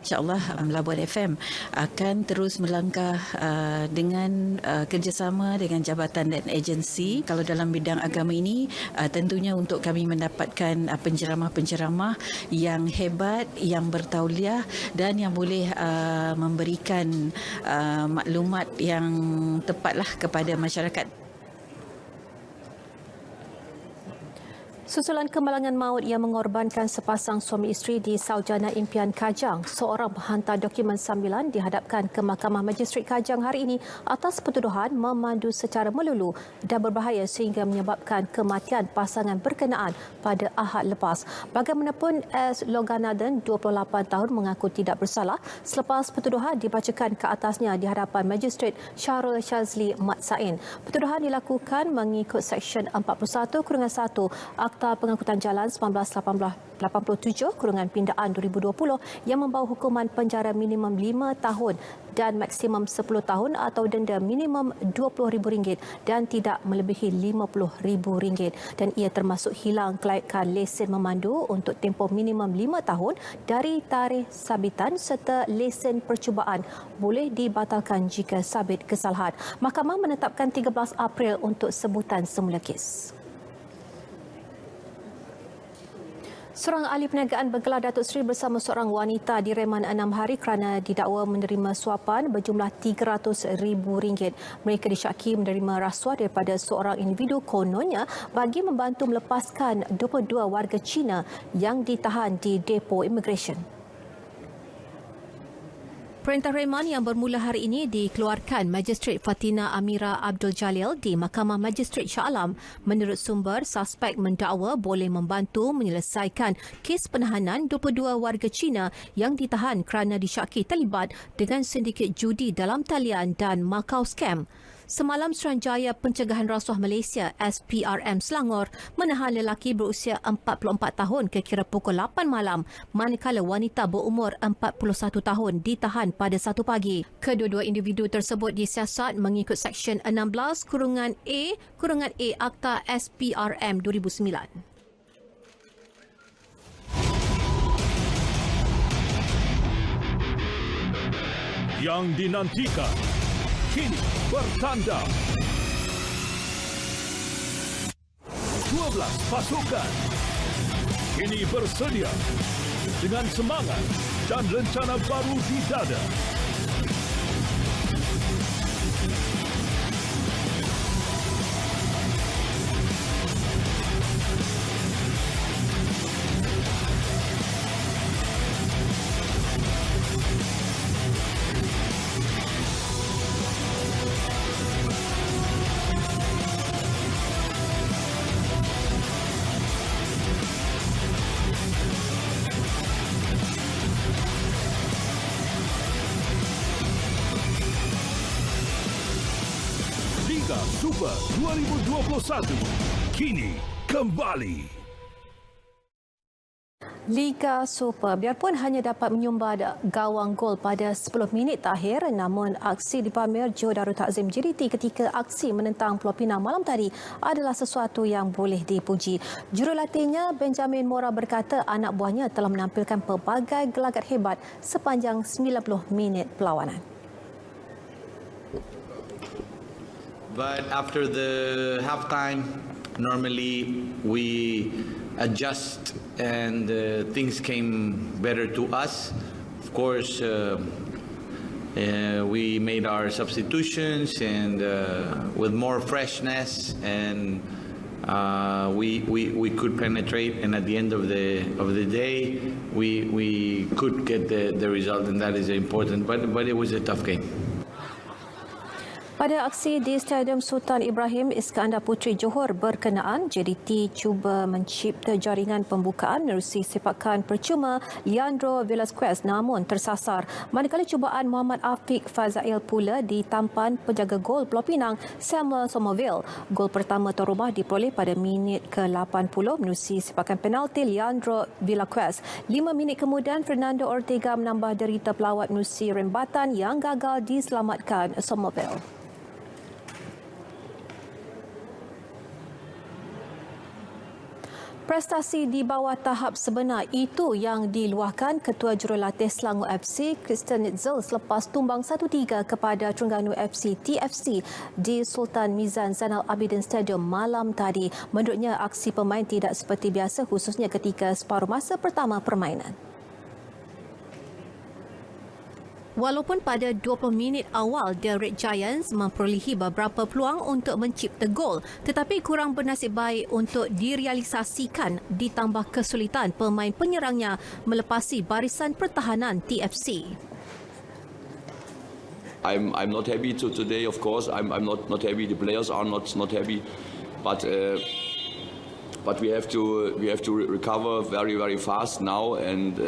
InsyaAllah Labuan FM akan terus melangkah dengan kerjasama dengan jabatan dan agensi. Kalau dalam bidang agama ini, tentunya untuk kami mendapatkan penceramah-penceramah yang hebat, yang bertauliah dan yang boleh memberikan maklumat yang tepatlah kepada masyarakat. Susulan kemalangan maut yang mengorbankan sepasang suami isteri di Saujana Impian Kajang, seorang penghantar dokumen sambilan dihadapkan ke Mahkamah Magistrate Kajang hari ini atas pertuduhan memandu secara melulu dan berbahaya sehingga menyebabkan kematian pasangan berkenaan pada Ahad lepas. Bagaimanapun, S. Loganathan, 28 tahun, mengaku tidak bersalah selepas pertuduhan dibacakan ke atasnya di hadapan Magistrate Syahrul Shazli Mat Sain. Pertuduhan dilakukan mengikut Seksyen 41-1 Akta Pengangkutan Jalan 1987-Pindaan 2020 yang membawa hukuman penjara minimum 5 tahun dan maksimum 10 tahun atau denda minimum RM20,000 dan tidak melebihi RM50,000, dan ia termasuk hilang kelayakan lesen memandu untuk tempoh minimum 5 tahun dari tarikh sabitan serta lesen percubaan boleh dibatalkan jika sabit kesalahan. Mahkamah menetapkan 13 April untuk sebutan semula kes. Seorang ahli perniagaan bergelar Datuk Seri bersama seorang wanita direman 6 hari kerana didakwa menerima suapan berjumlah RM300,000. Mereka disyaki menerima rasuah daripada seorang individu kononnya bagi membantu melepaskan 22 warga Cina yang ditahan di depo imigresen. Perintah reman yang bermula hari ini dikeluarkan Magistrate Fatina Amira Abdul Jalil di Mahkamah Magistrate Shah Alam. Menurut sumber, suspek mendakwa boleh membantu menyelesaikan kes penahanan 22 warga Cina yang ditahan kerana disyaki terlibat dengan sindiket judi dalam talian dan Macau scam. Semalam, Suruhanjaya Pencegahan Rasuah Malaysia SPRM Selangor menahan lelaki berusia 44 tahun kira pukul 8 malam, manakala wanita berumur 41 tahun ditahan pada 1 pagi. Kedua-dua individu tersebut disiasat mengikut Seksyen 16-A Akta SPRM 2009. Yang dinantikan kini bertanda. 12 pasukan kini bersedia dengan semangat dan rencana baru di dada. Super 2021 kini kembali. Liga Super biarpun hanya dapat menyumbar gawang gol pada 10 minit terakhir, namun aksi dipamer Joe Darul Takzim JDT ketika aksi menentang Pulau Pinang malam tadi adalah sesuatu yang boleh dipuji. Jurulatihnya Benjamin Mora berkata anak buahnya telah menampilkan pelbagai gelagat hebat sepanjang 90 minit perlawanan. But after the halftime, normally we adjust and things came better to us. Of course, we made our substitutions and with more freshness, and we could penetrate. And at the end of the day, we could get the result, and that is important. But it was a tough game. Pada aksi di Stadium Sultan Ibrahim Iskandar Puteri Johor berkenaan, JDT cuba mencipta jaringan pembukaan menerusi sepakan percuma Leandro Velasquez namun tersasar. Manakala cubaan Muhammad Afiq Fazail pula ditampan penjaga gol Pulau Pinang Samuel Somerville. Gol pertama tuan rumah diperoleh pada minit ke-80 menerusi sepakan penalti Leandro Velasquez. 5 minit kemudian, Fernando Ortega menambah derita pelawat menerusi rembatan yang gagal diselamatkan Somerville. Prestasi di bawah tahap sebenar itu yang diluahkan Ketua Jurulatih Selangor FC Kristen Nitzel selepas tumbang 1-3 kepada Terengganu FC TFC di Sultan Mizan Zainal Abidin Stadium malam tadi. Menurutnya, aksi pemain tidak seperti biasa khususnya ketika separuh masa pertama permainan. Walaupun pada 20 minit awal The Red Giants memperolehi beberapa peluang untuk mencipta gol, tetapi kurang bernasib baik untuk direalisasikan ditambah kesulitan pemain penyerangnya melepasi barisan pertahanan TFC. I'm not happy today, of course. I'm not happy. The players are not happy, but we have to recover very fast now, and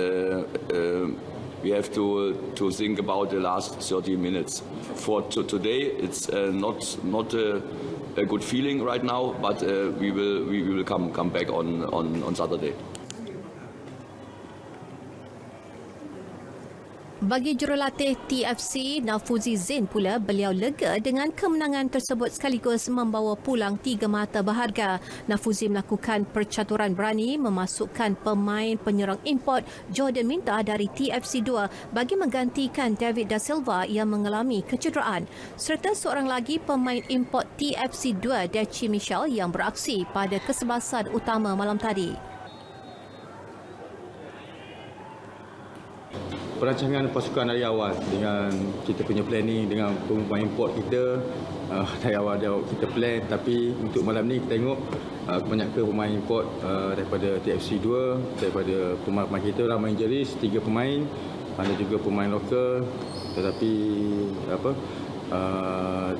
we have to think about the last 30 minutes. For today, it's not a good feeling right now, but we will come back on Saturday. Bagi jurulatih TFC, Nafuzi Zain pula, beliau lega dengan kemenangan tersebut sekaligus membawa pulang 3 mata berharga. Nafuzi melakukan percaturan berani memasukkan pemain penyerang import Jordan Minta dari TFC 2 bagi menggantikan David Da Silva yang mengalami kecederaan, serta seorang lagi pemain import TFC 2 Dechi Michel yang beraksi pada kesebelasan utama malam tadi. Perancangan pasukan dari awal dengan kita punya planning dengan pemain import kita, dari awal kita plan, tapi untuk malam ni kita tengok kebanyakan pemain import daripada TFC 2, daripada pemain kita ramai injuries, 3 pemain, ada juga pemain lokal, tetapi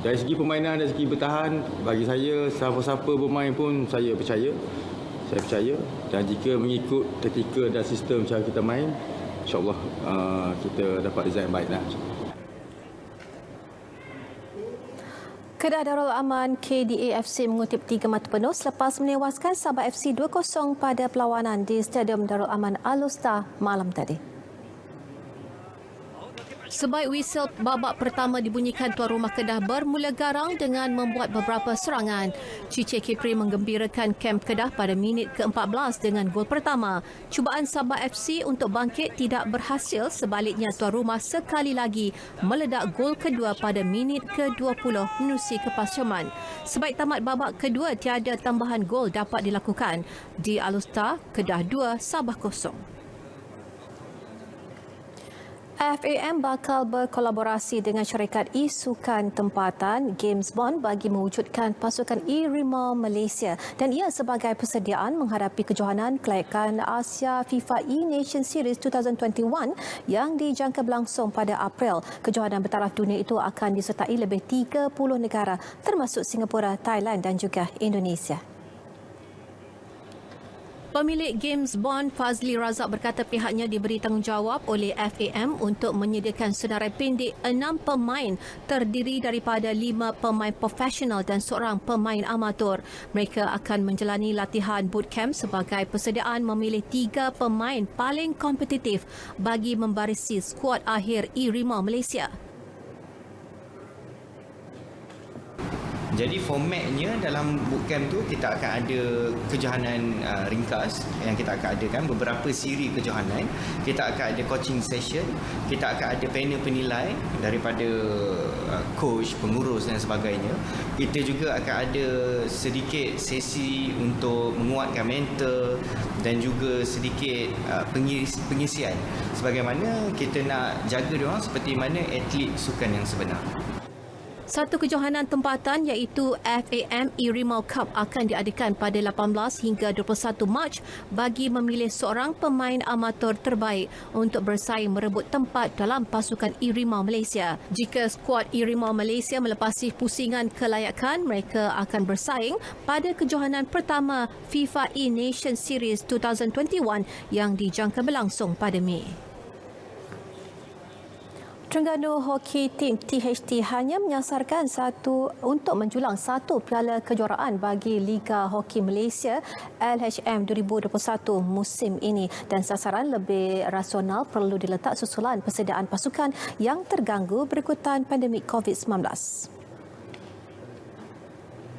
dari segi permainan, dari segi bertahan, bagi saya siapa-siapa pemain pun saya percaya, dan jika mengikut taktikal dan sistem cara kita main, InsyaAllah kita dapat result yang baiklah. Kedah Darul Aman KDA FC mengutip 3 mata penuh selepas menewaskan Sabah FC 2-0 pada perlawanan di Stadium Darul Aman Al-Usta malam tadi. Sebaik whistle babak pertama dibunyikan, tuan rumah Kedah bermula garang dengan membuat beberapa serangan. Cice Kipri menggembirakan kem Kedah pada minit ke-14 dengan gol pertama. Cubaan Sabah FC untuk bangkit tidak berhasil, sebaliknya tuan rumah sekali lagi meledak gol kedua pada minit ke-20 menerusi kepastiaman. Sebaik tamat babak kedua, tiada tambahan gol dapat dilakukan. Di Al-Usta, Kedah 2, Sabah 0. FAM bakal berkolaborasi dengan syarikat e-sukan tempatan Games Bond bagi mewujudkan pasukan e-Rimau Malaysia, dan ia sebagai persediaan menghadapi kejohanan kelayakan Asia FIFA E-Nation Series 2021 yang dijangka berlangsung pada April. Kejohanan bertaraf dunia itu akan disertai lebih 30 negara termasuk Singapura, Thailand dan juga Indonesia. Pemilik Games Bond Fazli Razak berkata pihaknya diberi tanggungjawab oleh FAM untuk menyediakan senarai pendek 6 pemain terdiri daripada 5 pemain profesional dan seorang pemain amatur. Mereka akan menjalani latihan bootcamp sebagai persediaan memilih 3 pemain paling kompetitif bagi membarisi skuad akhir e-Rimau Malaysia. Jadi formatnya dalam bootcamp tu kita akan ada kejohanan ringkas yang kita akan adakan, beberapa siri kejohanan. Kita akan ada coaching session, kita akan ada panel penilai daripada coach, pengurus dan sebagainya. Kita juga akan ada sedikit sesi untuk menguatkan mental dan juga sedikit pengisian sebagaimana kita nak jaga diorang seperti mana atlet sukan yang sebenar. Satu kejohanan tempatan iaitu FAM e-Rimau Cup akan diadakan pada 18 hingga 21 Mac bagi memilih seorang pemain amatur terbaik untuk bersaing merebut tempat dalam pasukan e-Rimau Malaysia. Jika skuad e-Rimau Malaysia melepasi pusingan kelayakan, mereka akan bersaing pada kejohanan pertama FIFA E-Nation Series 2021 yang dijangka berlangsung pada Mei. Terengganu Hoki Team THT hanya menyasarkan untuk menjulang satu piala kejuaraan bagi Liga Hoki Malaysia LHM 2021 musim ini, dan sasaran lebih rasional perlu diletak susulan persediaan pasukan yang terganggu berikutan pandemik COVID-19.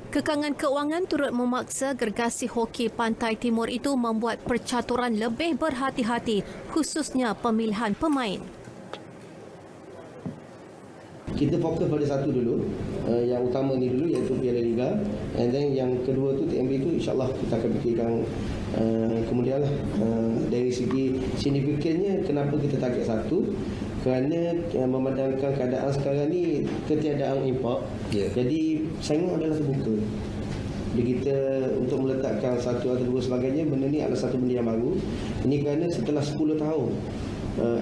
Kekangan keuangan turut memaksa gergasi hoki Pantai Timur itu membuat percaturan lebih berhati-hati, khususnya pemilihan pemain. Kita fokus pada satu dulu, yang utama ni dulu iaitu Piala Liga, and then yang kedua tu TMB tu insyaAllah kita akan fikirkan Kemudianlah dari segi signifikannya, kenapa kita target 1? Kerana memandangkan keadaan sekarang ni ketiadaan import. Jadi saingan adalah terbuka. Jadi kita untuk meletakkan 1 atau 2 sebagainya, benda ni adalah satu benda yang baru. Ini kerana setelah 10 tahun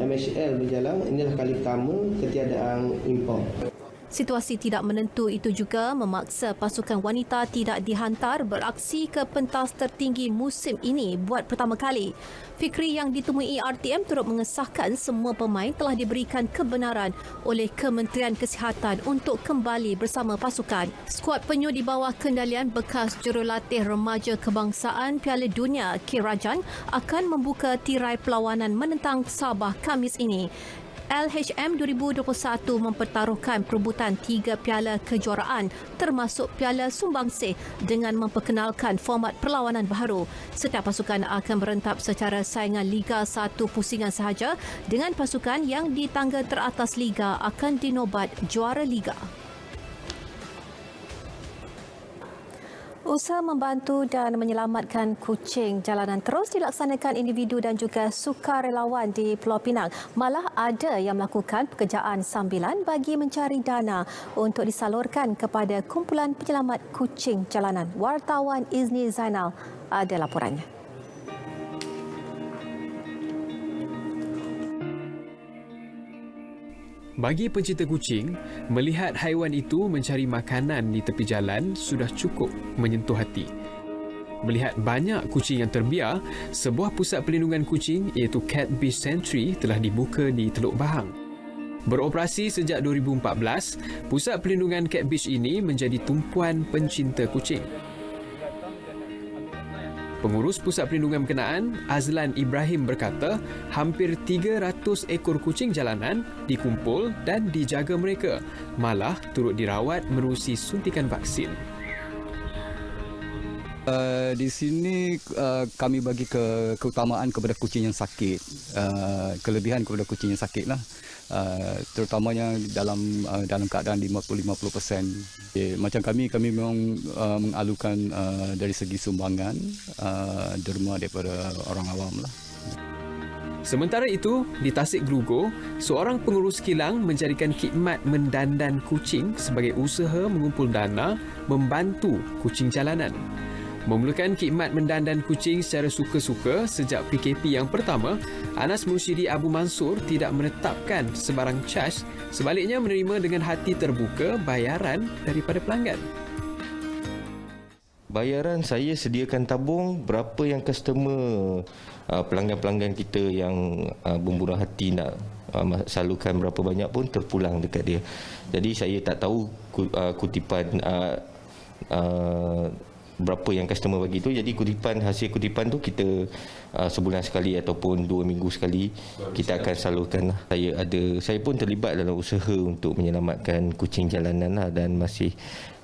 MHL berjalan, inilah kali pertama ketiadaan import. Situasi tidak menentu itu juga memaksa pasukan wanita tidak dihantar beraksi ke pentas tertinggi musim ini buat pertama kali. Fikri yang ditemui RTM turut mengesahkan semua pemain telah diberikan kebenaran oleh Kementerian Kesihatan untuk kembali bersama pasukan. Skuad penyu di bawah kendalian bekas jurulatih remaja kebangsaan Piala Dunia Kirajan akan membuka tirai perlawanan menentang Sabah Khamis ini. LHM 2021 mempertaruhkan perebutan 3 piala kejuaraan termasuk Piala Sumbangsih dengan memperkenalkan format perlawanan baru. Setiap pasukan akan berentap secara saingan Liga 1 pusingan sahaja dengan pasukan yang di tangga teratas Liga akan dinobat juara Liga. Usaha membantu dan menyelamatkan kucing jalanan terus dilaksanakan individu dan juga sukarelawan di Pulau Pinang. Malah ada yang melakukan pekerjaan sambilan bagi mencari dana untuk disalurkan kepada kumpulan penyelamat kucing jalanan. Wartawan Izni Zainal ada laporannya. Bagi pencinta kucing, melihat haiwan itu mencari makanan di tepi jalan sudah cukup menyentuh hati. Melihat banyak kucing yang terbiar, sebuah pusat pelindungan kucing iaitu Cat Beach Sanctuary telah dibuka di Teluk Bahang. Beroperasi sejak 2014, pusat pelindungan Cat Beach ini menjadi tumpuan pencinta kucing. Pengurus Pusat Pelindungan Berkenaan, Azlan Ibrahim berkata, hampir 300 ekor kucing jalanan dikumpul dan dijaga mereka, malah turut dirawat menerusi suntikan vaksin. Di sini kami bagi keutamaan kepada kucing yang sakit, kelebihan kepada kucing yang sakit lah. Terutamanya dalam keadaan 50-50%. Macam kami memang mengalukan dari segi sumbangan derma daripada orang awam lah. Sementara itu, di Tasik Gelugur, seorang pengurus kilang menjadikan khidmat mendandan kucing sebagai usaha mengumpul dana membantu kucing jalanan. Memulakan khidmat mendandan kucing secara suka-suka sejak PKP yang pertama, Anas Mursyidi Abu Mansur tidak menetapkan sebarang charge, sebaliknya menerima dengan hati terbuka bayaran daripada pelanggan. Bayaran saya sediakan tabung, berapa yang customer, pelanggan-pelanggan kita yang bermurah hati nak salurkan berapa banyak pun terpulang dekat dia. Jadi saya tak tahu kutipan berapa yang customer bagi tu. Jadi hasil kutipan tu kita sebulan sekali ataupun 2 minggu sekali kita akan salurkan. Saya pun terlibat dalam usaha untuk menyelamatkan kucing jalanan lah, dan masih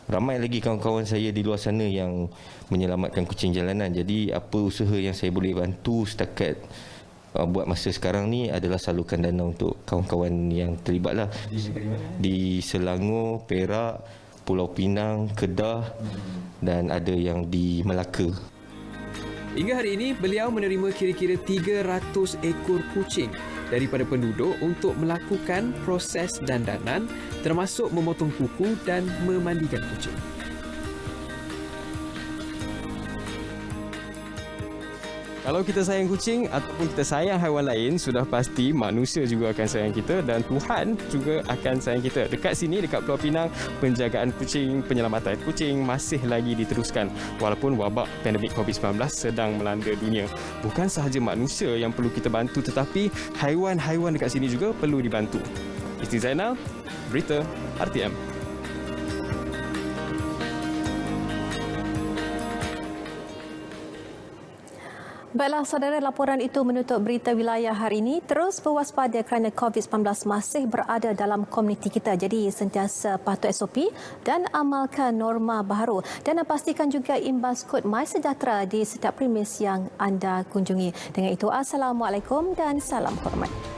ramai lagi kawan-kawan saya di luar sana yang menyelamatkan kucing jalanan. Jadi apa usaha yang saya boleh bantu setakat buat masa sekarang ni adalah salurkan dana untuk kawan-kawan yang terlibat lah. Di Selangor, Perak, Pulau Pinang, Kedah dan ada yang di Melaka. Hingga hari ini, beliau menerima kira-kira 300 ekor kucing daripada penduduk untuk melakukan proses dandanan termasuk memotong kuku dan memandikan kucing. Kalau kita sayang kucing ataupun kita sayang haiwan lain, sudah pasti manusia juga akan sayang kita dan Tuhan juga akan sayang kita. Dekat sini, dekat Pulau Pinang, penjagaan kucing, penyelamatan kucing masih lagi diteruskan walaupun wabak pandemik COVID-19 sedang melanda dunia. Bukan sahaja manusia yang perlu kita bantu, tetapi haiwan-haiwan dekat sini juga perlu dibantu. Isti Zainal, Berita RTM. Baiklah saudara, laporan itu menutup berita wilayah hari ini. Terus berwaspada kerana COVID-19 masih berada dalam komuniti kita. Jadi sentiasa patuh SOP dan amalkan norma baharu. Dan pastikan juga imbas kod MySejahtera di setiap premis yang anda kunjungi. Dengan itu, Assalamualaikum dan salam hormat.